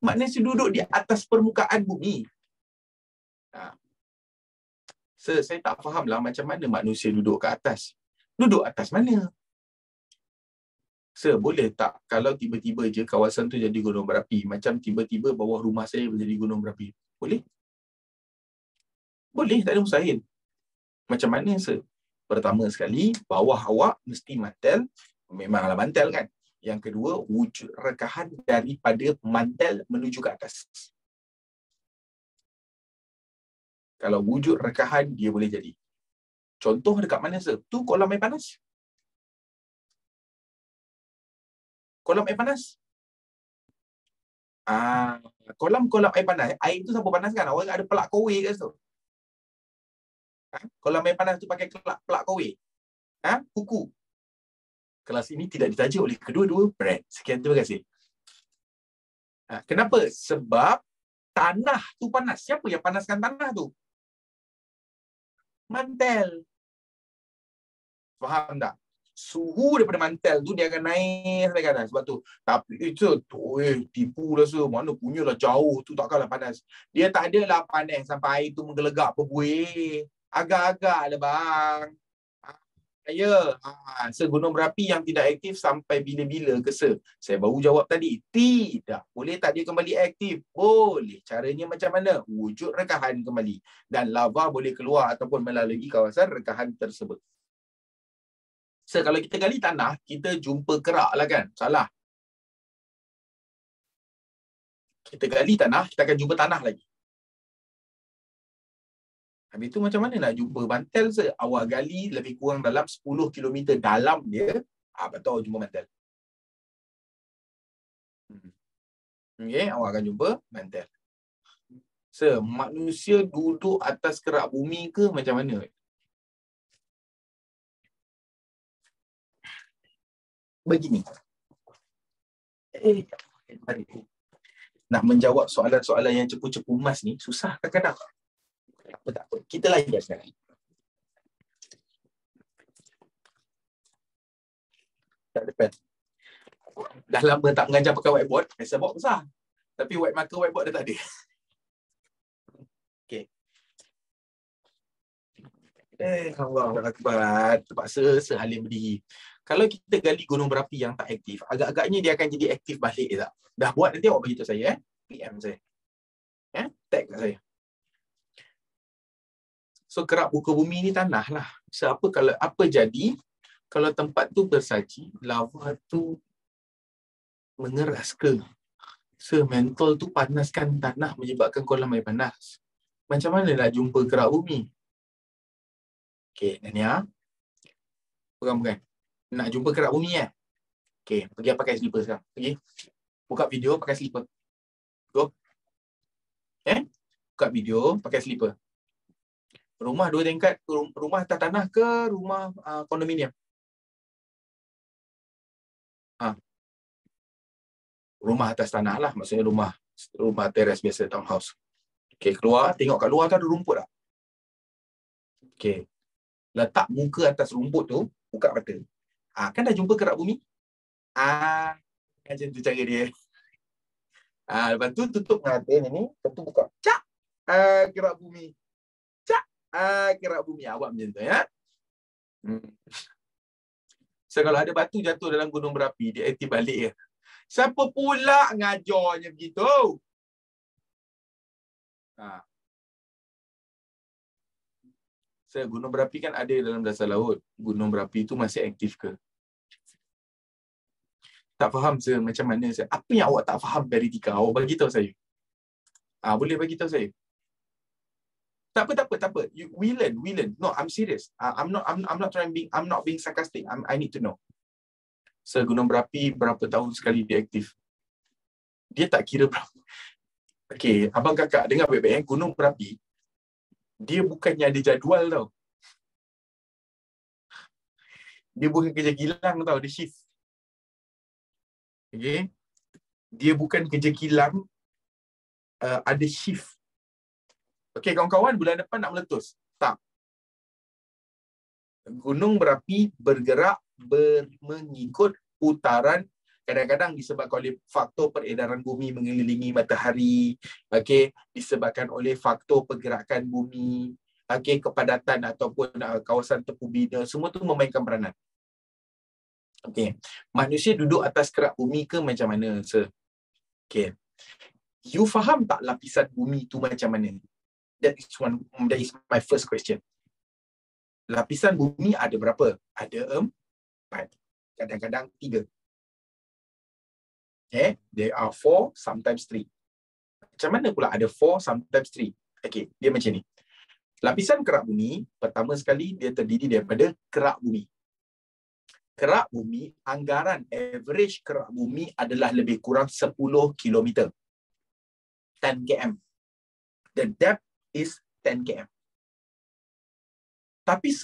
Manusia duduk di atas permukaan bumi. Saya tak fahamlah macam mana manusia duduk kat atas. Duduk atas mana? Boleh tak kalau tiba-tiba je kawasan tu jadi gunung berapi, macam tiba-tiba bawah rumah saya menjadi gunung berapi? Boleh? Boleh, tak ada mustahil. Macam mana Pertama sekali, bawah awak mesti mantel. Memanglah mantel kan? Yang kedua, wujud rekahan daripada mantel menuju ke atas. Kalau wujud rekahan, dia boleh jadi. Contoh dekat mana tu kolam air panas. Kolam air panas. Kolam air panas. Air tu siapa panaskan? Orang ada pelak kowe kat situ. Kolam air panas tu pakai pelak kowe. Kuku. Kelas ini tidak ditaja oleh kedua-dua brand. Sekian, terima kasih. Kenapa? Sebab tanah tu panas. Siapa yang panaskan tanah tu? Mantel. Faham tak? Suhu daripada mantel tu dia akan naik sampai ke atas. Sebab tu. Tapi itu tipu lah mana punyalah jauh tu takkanlah panas. Dia tak adalah panas sampai air tu menggelegak berbuih. Agak-agak lah bang. Gunung berapi yang tidak aktif sampai bila-bila ke Saya baru jawab tadi. Tidak. Boleh tak dia kembali aktif? Boleh. Caranya macam mana? Wujud rekahan kembali. Dan lava boleh keluar ataupun melalui kawasan rekahan tersebut. Kalau kita gali tanah, kita jumpa kerak lah kan? Salah. Kita gali tanah, kita akan jumpa tanah lagi. Habis tu macam mana nak jumpa mantel awak gali lebih kurang dalam 10 km dalam dia, betul jumpa mantel. Okay, awak akan jumpa mantel. Manusia duduk atas kerak bumi ke macam mana? Begini. Nak menjawab soalan-soalan yang cepu-cepu emas ni susah kadang-kadang. Tak apa. Kita layan sekarang. Tak depan. Dah lama tak mengajar pakai whiteboard. Saya bawa besar. Tapi white marker whiteboard dah tak ada. Okey. Allahu Akbar. Terpaksa sehalim berdiri. Kalau kita gali gunung berapi yang tak aktif, agak-agaknya dia akan jadi aktif balik tak? Dah buat nanti awak beritahu saya PM saya. Tag kat saya. Kerak buka bumi ni tanah lah. Apa jadi kalau tempat tu bersaji, lava tu mengeras ke? Mentol tu panaskan tanah menyebabkan kolam air panas. Macam mana nak jumpa kerak bumi? Okey, Nania. Bukan. Nak jumpa kerak bumi Okey, pergi pakai slipper sekarang. Pergi. Buka video pakai slipper. Go. Buka video pakai slipper. Rumah 2 tingkat, rumah atas tanah ke rumah kondominium? Ha, rumah atas tanah lah, maksudnya rumah teres biasa, townhouse. Okey, keluar, tengok kat luar tu ada rumput tak? Okey, letak muka atas rumput tu, buka mata. Kan dah jumpa kerak bumi? Macam tu cara dia. Lepas tu tutup mata ni, lepas tu buka. Cak! Kerak bumi. Cak! Kerak bumi. Awak macam tu, ya? So, kalau ada batu jatuh dalam gunung berapi, dia aktif balik ya. Siapa pula ngajarnya begitu? So, gunung berapi kan ada dalam dasar laut. Gunung berapi tu masih aktif ke? Tak faham saya macam mana saya. Apa yang awak tak faham dari Tika? Awak bagi tahu saya. Boleh bagi tahu saya. Tak apa. We learn. No, I'm serious. I'm not being sarcastic. I need to know. So, gunung berapi berapa tahun sekali dia aktif? Dia tak kira berapa. Okey, abang kakak dengar baik-baik. Gunung berapi, dia bukannya ada jadual tau. Dia bukan kerja kilang tau, dia shift. Okey. Dia bukan kerja kilang, ada shift. Okey, kawan-kawan, bulan depan nak meletus. Tak. Gunung berapi bergerak mengikut putaran, kadang-kadang disebabkan oleh faktor peredaran bumi mengelilingi matahari, okey, disebabkan oleh faktor pergerakan bumi, okey, kepadatan ataupun kawasan tepu bina, semua tu memainkan peranan. Okey. Manusia duduk atas kerak bumi ke macam mana, sir? Okey. You faham tak lapisan bumi tu macam mana? That is my first question. Lapisan bumi ada berapa? Ada 4. Kadang-kadang 3. Okay? There are 4, sometimes 3. Macam mana pula ada 4, sometimes 3? Okay, dia macam ni. Lapisan kerak bumi, pertama sekali dia terdiri daripada kerak bumi. Kerak bumi, anggaran average kerak bumi adalah lebih kurang 10 km. 10 km. The depth is 10 km. Tapi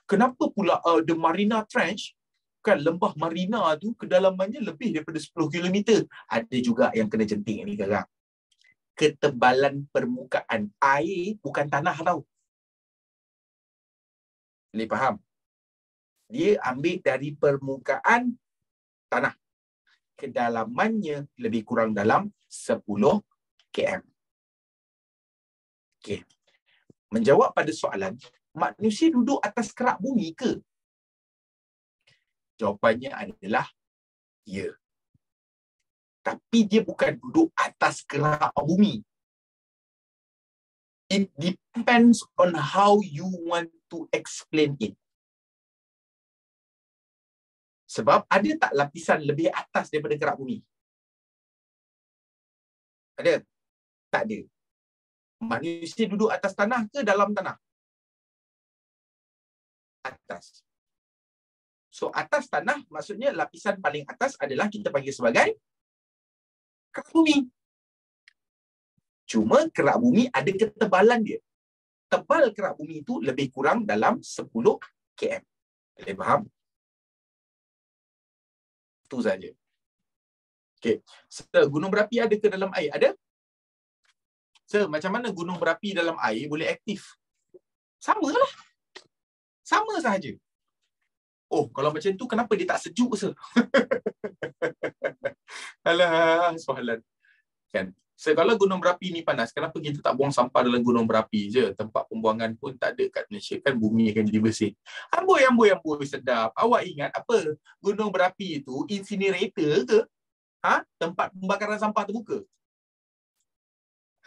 kenapa pula the Marina Trench, kan lembah Marina tu kedalamannya lebih daripada 10 km? Ada juga yang kena jentik ni sekarang. Ketebalan permukaan air bukan tanah tau. Boleh faham? Dia ambil dari permukaan tanah. Kedalamannya lebih kurang dalam 10 km. Okey. Menjawab pada soalan, manusia duduk atas kerak bumi ke? Jawapannya adalah ya. Tapi dia bukan duduk atas kerak bumi. It depends on how you want to explain it. Sebab ada tak lapisan lebih atas daripada kerak bumi? Ada? Tak ada. Manusia duduk atas tanah ke dalam tanah? Atas. So, atas tanah maksudnya lapisan paling atas adalah kita panggil sebagai kerak bumi. Cuma kerak bumi ada ketebalan dia. Tebal kerak bumi itu lebih kurang dalam 10 km. Boleh faham? Itu saja. Okey. Gunung berapi ada ke dalam air? Ada? Macam mana gunung berapi dalam air boleh aktif? Sama lah. Sama sahaja. Oh, kalau macam tu kenapa dia tak sejuk, sir? Alah, soalan. Kan? Kalau gunung berapi ni panas, kenapa kita tak buang sampah dalam gunung berapi je? Tempat pembuangan pun tak ada kat Malaysia, kan bumi akan jadi bersih. Amboi, sedap. Awak ingat apa? Gunung berapi itu incinerator ke? Tempat pembakaran sampah terbuka.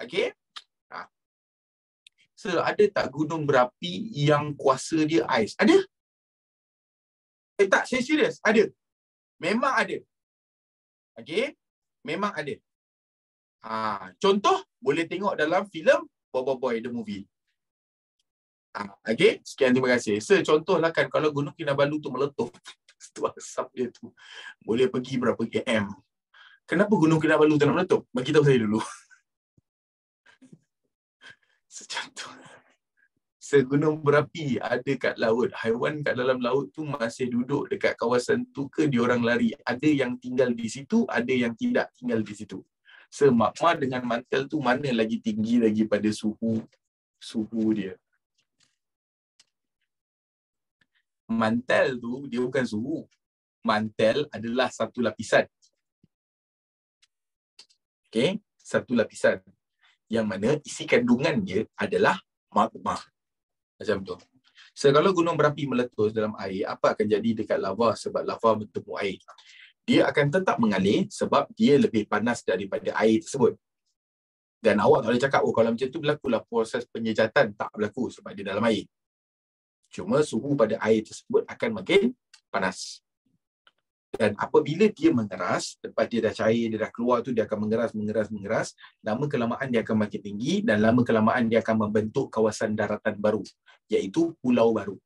Okey? Ada tak gunung berapi yang kuasa dia ais? Ada? Tak, saya serius. Ada. Memang ada. Okey? Memang ada. Contoh, boleh tengok dalam filem Boy the movie. Okey? Sekian, terima kasih. Contohlah kan, kalau Gunung Kinabalu tu meletup, tu asap dia tu boleh pergi berapa km. Kenapa Gunung Kinabalu tak nak meletup? Bagi tahu saya dulu. Segunung berapi ada kat laut. Haiwan kat dalam laut tu masih duduk dekat kawasan tu ke diorang lari? Ada yang tinggal di situ, ada yang tidak tinggal di situ. Magma dengan mantel tu mana lagi tinggi lagi pada suhu dia? Mantel tu dia bukan suhu. Mantel adalah satu lapisan. Okey, satu lapisan. Yang mana isi kandungan dia adalah magma. Macam tu. Kalau gunung berapi meletus dalam air, apa akan jadi dekat lava sebab lava bertemu air? Dia akan tetap mengalir sebab dia lebih panas daripada air tersebut. Dan awak tak boleh cakap, oh kalau macam tu berlakulah proses penyejatan. Tak berlaku sebab dia dalam air. Cuma suhu pada air tersebut akan makin panas. Dan apabila dia mengeras, lepas dia dah cair, dia dah keluar tu, dia akan mengeras. Lama kelamaan dia akan makin tinggi dan lama kelamaan dia akan membentuk kawasan daratan baru, iaitu pulau baru.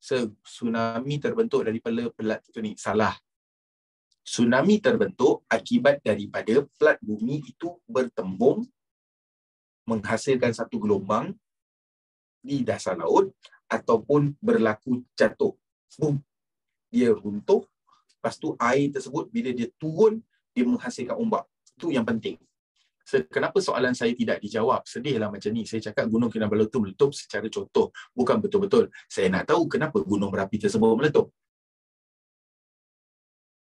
Tsunami terbentuk daripada pelat tektonik. Salah. Tsunami terbentuk akibat daripada pelat bumi itu bertembung menghasilkan satu gelombang di dasar laut ataupun berlaku jatuh. Boom. Dia runtuh. Lepas tu air tersebut bila dia turun, dia menghasilkan ombak. Itu yang penting. Kenapa soalan saya tidak dijawab? Sedihlah macam ni. Saya cakap Gunung Kinabalu itu meletup secara contoh. Bukan betul-betul. Saya nak tahu kenapa gunung berapi tersebut meletup.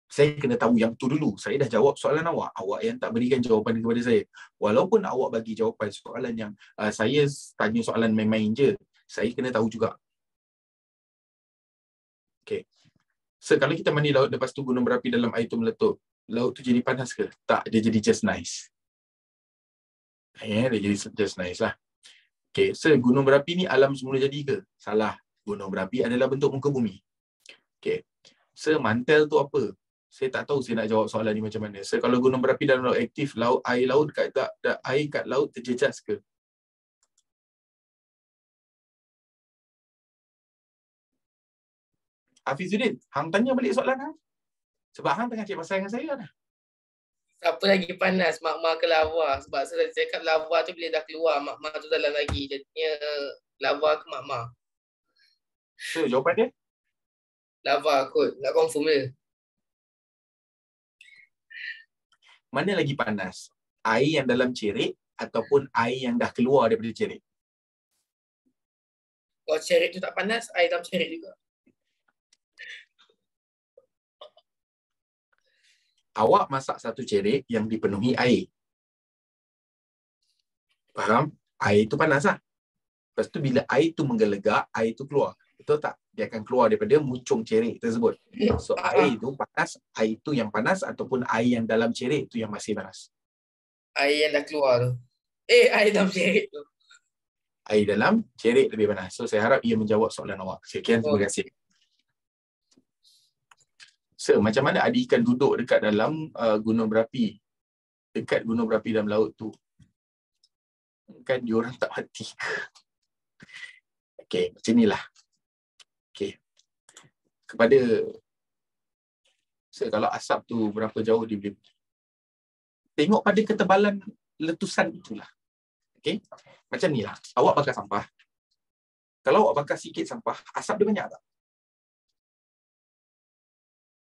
Saya kena tahu yang tu dulu. Saya dah jawab soalan awak. Awak yang tak berikan jawapan kepada saya. Walaupun awak bagi jawapan soalan yang saya tanya soalan main-main je, saya kena tahu juga. Okay. Kalau kita mandi laut, lepas tu gunung berapi dalam air tu meletup, laut tu jadi panas ke? Tak, dia jadi just nice. Dia jadi just nice lah. Okay. Gunung berapi ni alam semula jadi ke? Salah. Gunung berapi adalah bentuk muka bumi. Okay. Mantel tu apa? Saya tak tahu saya nak jawab soalan ni macam mana. Kalau gunung berapi dalam laut aktif, air kat laut terjejas ke? Hafizuddin, hang tanya balik soalan hang. Sebab hang tengah cik pasal dengan saya dah. Apa lagi panas, magma ke lava? Sebab saya cakap lava tu bila dah keluar, magma tu dalam lagi. Jadinya lava ke magma? Jawapan dia? Lava kot. Nak confirm dia. Mana lagi panas? Air yang dalam cerik ataupun air yang dah keluar daripada cerik? Kalau cerik tu tak panas, air dalam cerik juga. Awak masak satu cerik yang dipenuhi air. Faham? Air itu panas lah. Lepas tu bila air tu menggelegak, air tu keluar. Betul tak? Dia akan keluar daripada mucung cerik tersebut. Air itu panas, air itu yang panas ataupun air yang dalam cerik itu yang masih panas? Air yang dah keluar tu. Air dalam cerik tu. Air dalam cerik lebih panas. Saya harap ia menjawab soalan awak. Sekian, terima kasih. Macam mana ada ikan duduk dekat dalam gunung berapi? Dekat gunung berapi dalam laut tu. Kan diorang tak mati ke? Okey, macam inilah. Okey. Kepada kalau asap tu berapa jauh dia boleh tengok pada ketebalan letusan itulah. Okey. Macam inilah. Awak bakar sampah. Kalau awak bakar sikit sampah, asap dia banyak tak?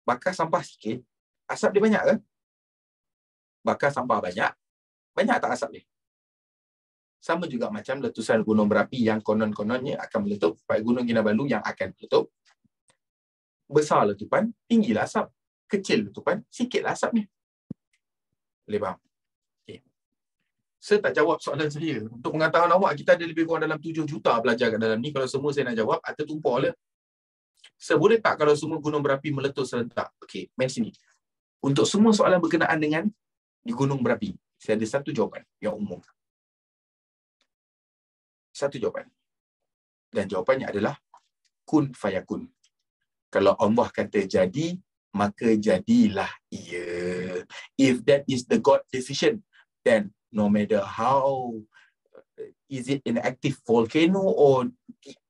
Bakar sampah sikit, asap dia banyak ke? Bakar sampah banyak tak asap dia? Sama juga macam letusan gunung berapi yang konon-kononnya akan meletup. Pada Gunung Kinabalu yang akan meletup, besar letupan, tinggilah asap. Kecil letupan, sikitlah asapnya. Boleh faham? Okay. Saya tak jawab soalan saya. Untuk pengetahuan awak, kita ada lebih kurang dalam 7 juta pelajar kat dalam ni. Kalau semua saya nak jawab, atau tumpah lah. Boleh tak kalau semua gunung berapi meletus serentak? Okey, main sini. Untuk semua soalan berkenaan dengan di gunung berapi, saya ada satu jawapan yang umum. Satu jawapan. Dan jawapannya adalah kun fayakun. Kalau Allah kata jadi, maka jadilah ia. If that is the God decision, then no matter how is it an active volcano or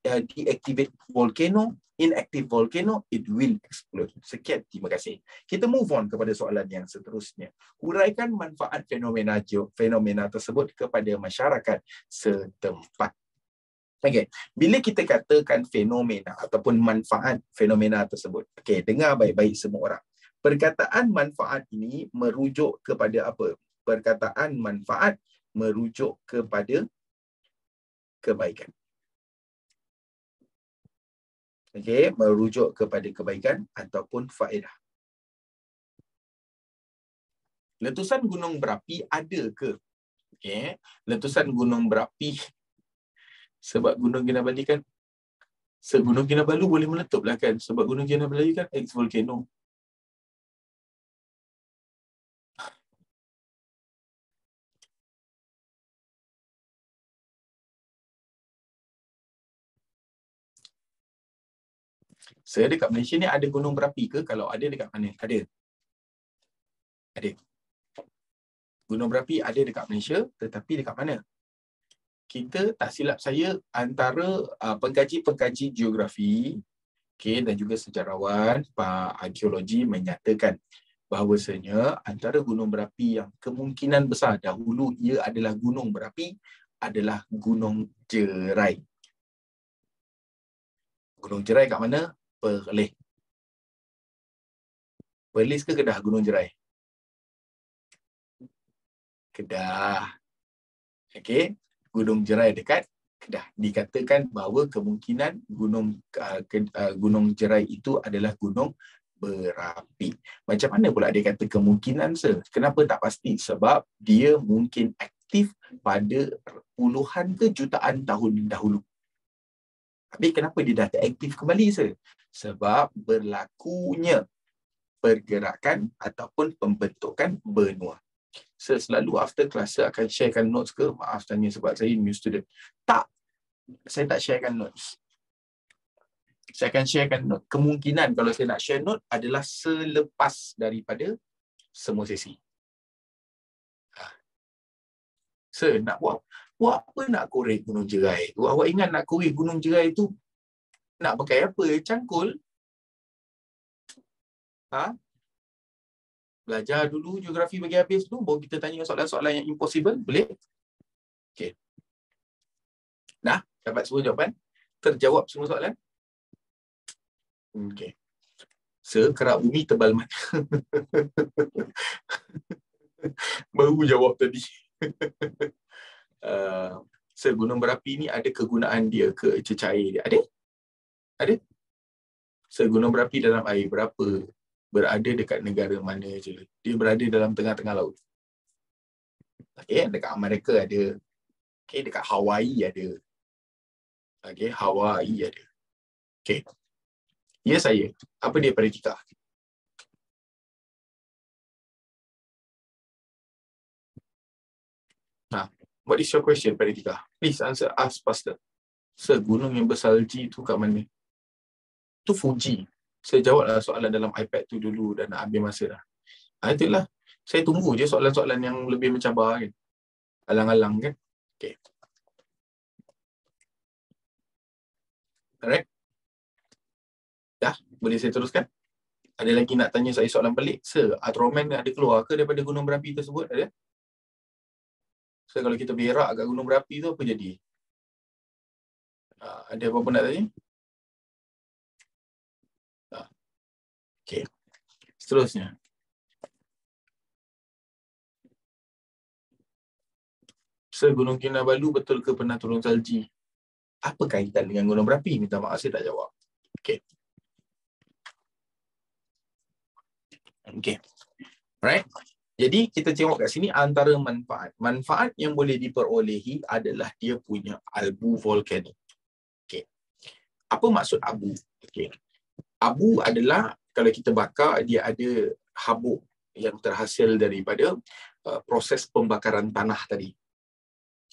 deactivate volcano, inactive volcano, it will explode. Sekian, terima kasih. Kita move on kepada soalan yang seterusnya. Huraikan manfaat fenomena tersebut kepada masyarakat setempat. Okey, bila kita katakan fenomena ataupun manfaat fenomena tersebut. Okey, dengar baik-baik semua orang. Perkataan manfaat ini merujuk kepada apa? Perkataan manfaat merujuk kepada kebaikan. Okey, merujuk kepada kebaikan ataupun faedah. Letusan gunung berapi ada ke? Okey, letusan gunung berapi sebab Gunung Kinabalu kan Gunung Kinabalu boleh meletup lah kan, sebab Gunung Kinabalu kan ex volcano. Dekat Malaysia ni ada gunung berapi ke? Kalau ada, dekat mana? Ada. Ada. Gunung berapi ada dekat Malaysia, tetapi dekat mana? Kita, tak silap saya, antara pengkaji-pengkaji geografi, okay, dan juga sejarawan, arkeologi menyatakan bahawasanya antara gunung berapi yang kemungkinan besar dahulu ia adalah gunung berapi adalah Gunung Jerai. Gunung Jerai kat mana? Perlis. Perlis ke Kedah Gunung Jerai? Kedah. Okey, Gunung Jerai dekat Kedah. Dikatakan bahawa kemungkinan Gunung Jerai itu adalah gunung berapi. Macam mana pula dia kata kemungkinan, sir? Kenapa tak pasti? Sebab dia mungkin aktif pada puluhan ke jutaan tahun dahulu. Tapi kenapa dia dah tak aktif kembali, sir? Sebab berlakunya pergerakan ataupun pembentukan benua. Saya selalu after class saya akan sharekan notes ke? Maaf tanya sebab saya new student. Tak, saya tak sharekan notes. Saya akan sharekan note. Kemungkinan kalau saya nak share note adalah selepas daripada semua sesi. Sir, nak buat apa nak korek Gunung Jerai? Awak ingat nak korek Gunung Jerai tu nak pakai apa? Cangkul? Ha? Belajar dulu geografi bagi habis dulu, baru kita tanya soalan-soalan yang impossible. Boleh? Okey. Dah? Dapat semua jawapan? Terjawab semua soalan? Okey. Kerak bumi tebal mana? Baru jawab tadi. Gunung berapi ni ada kegunaan dia ke cecair dia? Ada? Ada? Gunung berapi dalam air berapa? Berada dekat negara mana je? Dia berada dalam tengah-tengah laut. Okey, dekat Amerika ada. Okey, dekat Hawaii ada. Okey, Hawaii ada. Okey. Ya saya. Apa dia Paritika? What is your question, Paritika? Please answer us faster. Gunung yang bersalji tu kat mana? Tu Fuji. Saya jawablah soalan dalam iPad tu dulu dan nak ambil masa dah. Itulah. Saya tunggu je soalan-soalan yang lebih mencabar kan. Alang-alang kan. Okay. Alright. Dah? Boleh saya teruskan? Ada lagi nak tanya saya soalan pelik? Ultraman ada keluar ke daripada gunung berapi tersebut? Ada? Kalau kita berak kat gunung berapi tu apa jadi? Ada apa-apa nak tanya? Okay. Seterusnya. Gunung Kinabalu betul ke pernah turun salji? Apa kaitan dengan gunung berapi? Minta maaf saya tak jawab. Okay. Okay. Alright. Jadi kita tengok kat sini antara manfaat. Manfaat yang boleh diperolehi adalah dia punya abu volkanik. Okay. Apa maksud abu? Okay. Abu adalah kalau kita bakar dia ada habuk yang terhasil daripada proses pembakaran tanah tadi.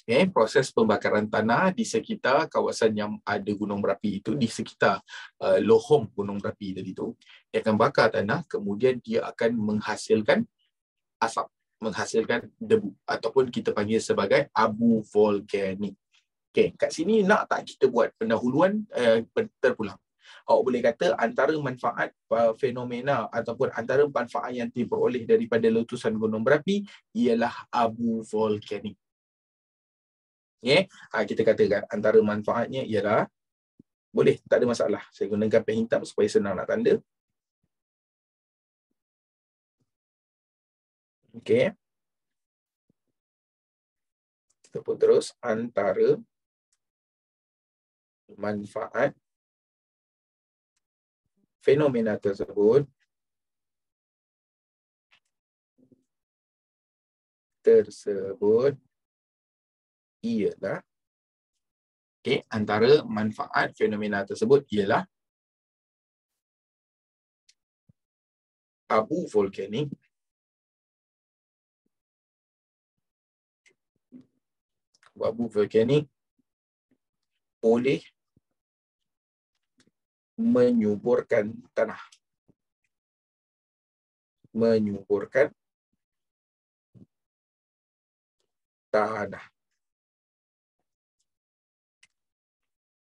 Okay, proses pembakaran tanah di sekitar kawasan yang ada gunung berapi itu, di sekitar lohong gunung berapi tadi tu, dia akan bakar tanah, kemudian dia akan menghasilkan asap, menghasilkan debu ataupun kita panggil sebagai abu volkanik. Okay, kat sini nak tak kita buat pendahuluan terpulang. Awak boleh kata antara manfaat fenomena ataupun antara manfaat yang diperoleh daripada letusan gunung berapi ialah abu volkanik. Okay? Kita katakan antara manfaatnya ialah, boleh, tak ada masalah. Saya gunakan pen hitam supaya senang nak tanda. Okey. Kita pun terus antara manfaat fenomena tersebut ialah, antara manfaat fenomena tersebut ialah abu vulkanik boleh menyuburkan tanah.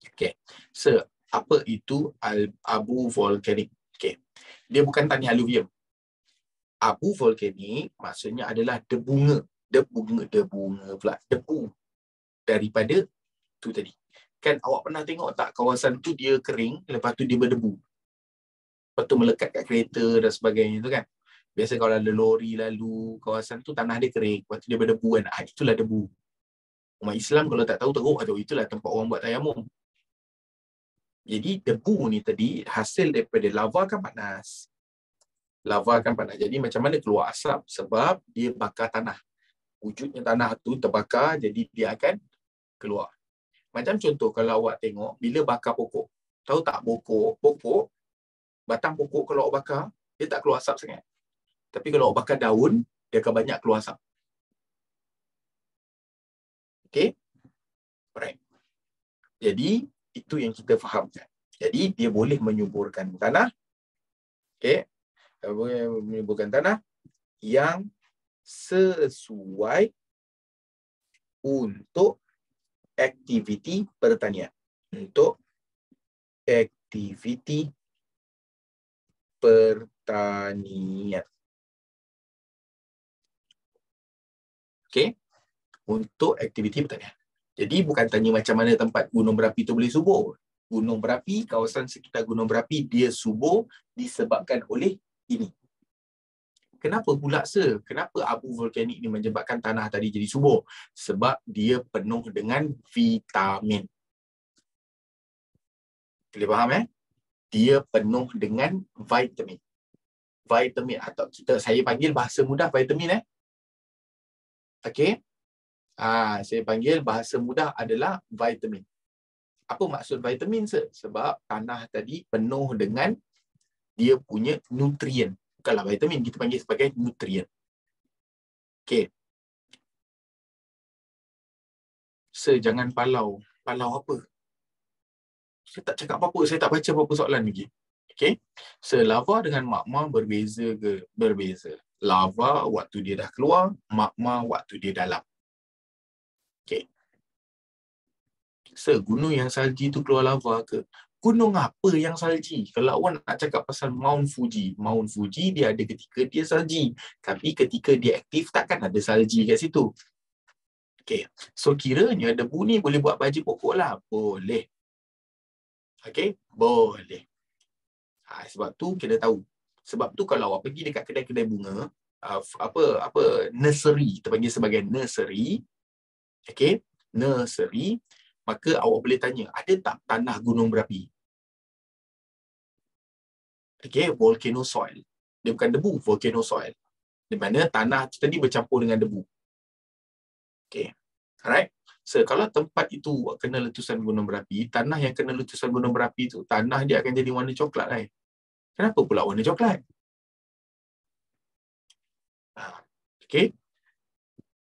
Okey. Apa itu abu vulkanik? Okey. Dia bukan tanah aluvium. Abu vulkanik maksudnya adalah debu daripada tu tadi. Kan awak pernah tengok tak kawasan tu dia kering, lepas tu dia berdebu. Lepas tu melekat kat kereta dan sebagainya tu kan. Biasa kalau ada lori lalu kawasan tu, tanah dia kering, lepas tu dia berdebu kan. Itulah debu. Umat Islam kalau tak tahu teruk tu, itulah tempat orang buat tayamum. Jadi debu ni tadi hasil daripada lava kan panas. Jadi macam mana keluar asap? Sebab dia bakar tanah. Wujudnya tanah tu terbakar, jadi dia akan keluar. Macam contoh kalau awak tengok bila bakar pokok. Tahu tak pokok, batang pokok kalau awak bakar, dia tak keluar asap sangat. Tapi kalau awak bakar daun, dia akan banyak keluar asap. Okey? Alright. Jadi itu yang kita fahamkan. Jadi dia boleh menyuburkan tanah. Okey? Boleh menyuburkan tanah yang sesuai untuk aktiviti pertanian. Okey? Untuk aktiviti pertanian. Jadi bukan tanya macam mana tempat gunung berapi tu boleh subur. Gunung berapi, kawasan sekitar gunung berapi, dia subur disebabkan oleh ini. Kenapa pula Kenapa abu vulkanik ni menyebabkan tanah tadi jadi subur? Sebab dia penuh dengan vitamin. Boleh faham Dia penuh dengan vitamin. Vitamin atau saya panggil bahasa mudah vitamin Okey. Saya panggil bahasa mudah adalah vitamin. Apa maksud vitamin Sebab tanah tadi penuh dengan dia punya nutrien. Bukanlah vitamin, kita panggil sebagai nutrien. Okey. Jangan palau. Palau apa? Saya tak cakap apa-apa, saya tak baca apa-apa soalan lagi. Okey. Lava dengan magma berbeza ke? Berbeza. Lava waktu dia dah keluar, magma waktu dia dalam. Okey. Gunung yang salji tu keluar lava ke? Gunung apa yang salji? Kalau awak nak cakap pasal Mount Fuji dia ada ketika dia salji. Tapi ketika dia aktif, takkan ada salji kat situ. Okey. Kiranya debu ni boleh buat baju pokok lah. Boleh. Okey? Boleh. Sebab tu kita tahu. Sebab tu kalau awak pergi dekat kedai-kedai bunga, nursery, kita panggil sebagai nursery. Okey? Nursery, maka awak boleh tanya, ada tak tanah gunung berapi? Okey, volcano soil. Dia bukan debu, volcano soil. Di mana tanah tadi bercampur dengan debu. Okey. Alright. Kalau tempat itu kena letusan gunung berapi, tanah yang kena letusan gunung berapi tu, tanah dia akan jadi warna coklat Kenapa pula warna coklat? Okey.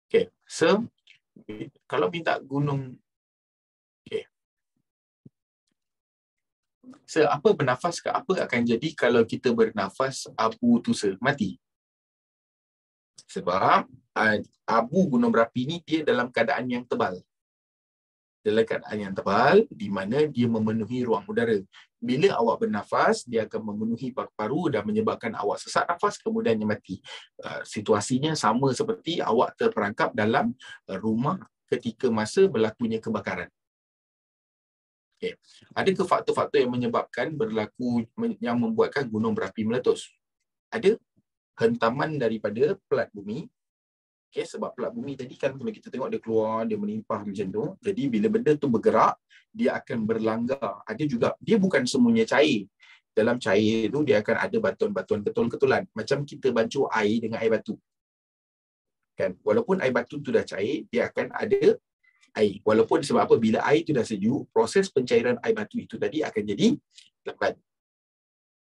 Okey. Kalau minta gunung, okey. Apa bernafas ke? Apa akan jadi kalau kita bernafas abu tusa? Mati. Sebab abu gunung berapi ni dia dalam keadaan yang tebal. Di mana dia memenuhi ruang udara. Bila awak bernafas, dia akan memenuhi paru-paru dan menyebabkan awak sesak nafas, kemudiannya mati. Situasinya sama seperti awak terperangkap dalam rumah ketika masa berlakunya kebakaran. Okay. Adakah faktor-faktor yang menyebabkan yang membuatkan gunung berapi meletus? Ada hentaman daripada pelat bumi. Okay, sebab pelat bumi tadi kan kalau kita tengok dia keluar, dia menimpah macam tu. Jadi bila benda tu bergerak, dia akan berlanggar. Ada juga, dia bukan semuanya cair. Dalam cair tu dia akan ada batuan-batuan ketul-ketulan. Macam kita bancuh air dengan air batu. Kan? Walaupun air batu tu dah cair, dia akan ada air. Walaupun sebab apa? Bila air tu dah sejuk, proses pencairan air batu itu tadi akan jadi lambat.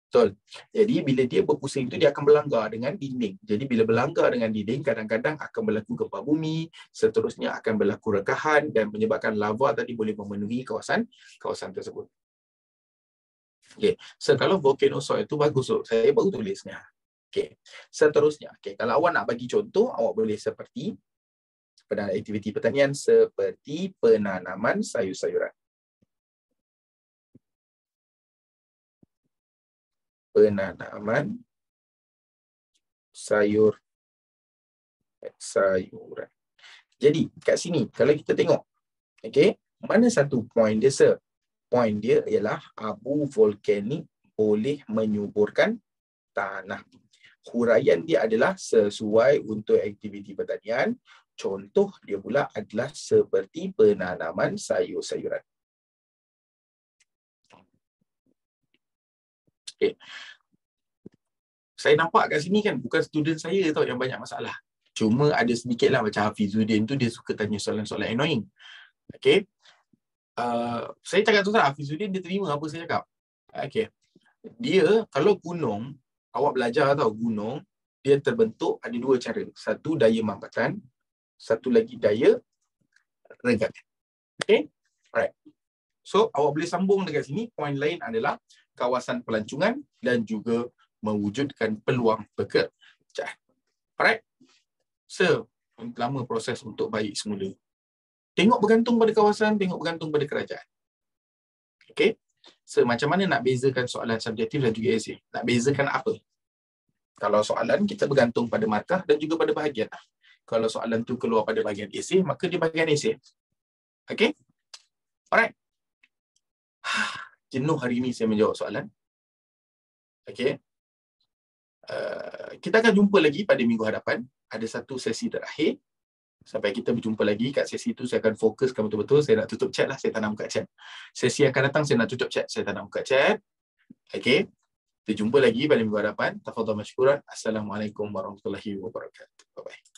Betul. Jadi bila dia berpusing itu dia akan berlanggar dengan dinding. Jadi bila berlanggar dengan dinding, kadang-kadang akan berlaku gempa bumi, seterusnya akan berlaku rekahan dan menyebabkan lava tadi boleh memenuhi kawasan tersebut. Okey. So kalau volcano soil itu bagus, so saya baru tulisnya. Okey. Seterusnya, okey, kalau awak nak bagi contoh, awak boleh seperti pada aktiviti pertanian seperti penanaman sayur-sayuran. Penanaman sayuran. Jadi, kat sini kalau kita tengok, okey, mana satu point dia, sir? Point dia ialah abu vulkanik boleh menyuburkan tanah. Huraian dia adalah sesuai untuk aktiviti pertanian. Contoh dia pula adalah seperti penanaman sayur-sayuran. Okay. Saya nampak kat sini kan, bukan student saya tau yang banyak masalah. Cuma ada sedikit lah macam Hafizuddin tu, dia suka tanya soalan-soalan annoying. Okay. Saya cakap tu lah, Hafizuddin dia terima apa saya cakap. Okay. Dia, kalau gunung, awak belajar tau, gunung, dia terbentuk ada dua cara. Satu daya mampatan, satu lagi daya regakan. Okay? Alright. So, awak boleh sambung dekat sini. Poin lain adalah kawasan pelancongan dan juga mewujudkan peluang pekerjaan. Alright? So, lama proses untuk baik semula. Tengok bergantung pada kawasan, tengok bergantung pada kerajaan. Okay? So, macam mana nak bezakan soalan subjektif dan juga esei? Nak bezakan apa? Kalau soalan, kita bergantung pada markah dan juga pada bahagian. Kalau soalan tu keluar pada bahagian esei, maka dia bahagian esei. Okay? Alright. Jenuh hari ini saya menjawab soalan. Okay. Kita akan jumpa lagi pada minggu hadapan. Ada satu sesi terakhir. Sampai kita berjumpa lagi. Kat sesi itu saya akan fokuskan betul-betul. Saya nak tutup chat lah. Saya tanam kat chat. Sesi akan datang saya nak tutup chat. Saya tanam kat chat. Okay. Kita jumpa lagi pada minggu hadapan. Tafadhal masykuran. Assalamualaikum warahmatullahi wabarakatuh. Bye-bye.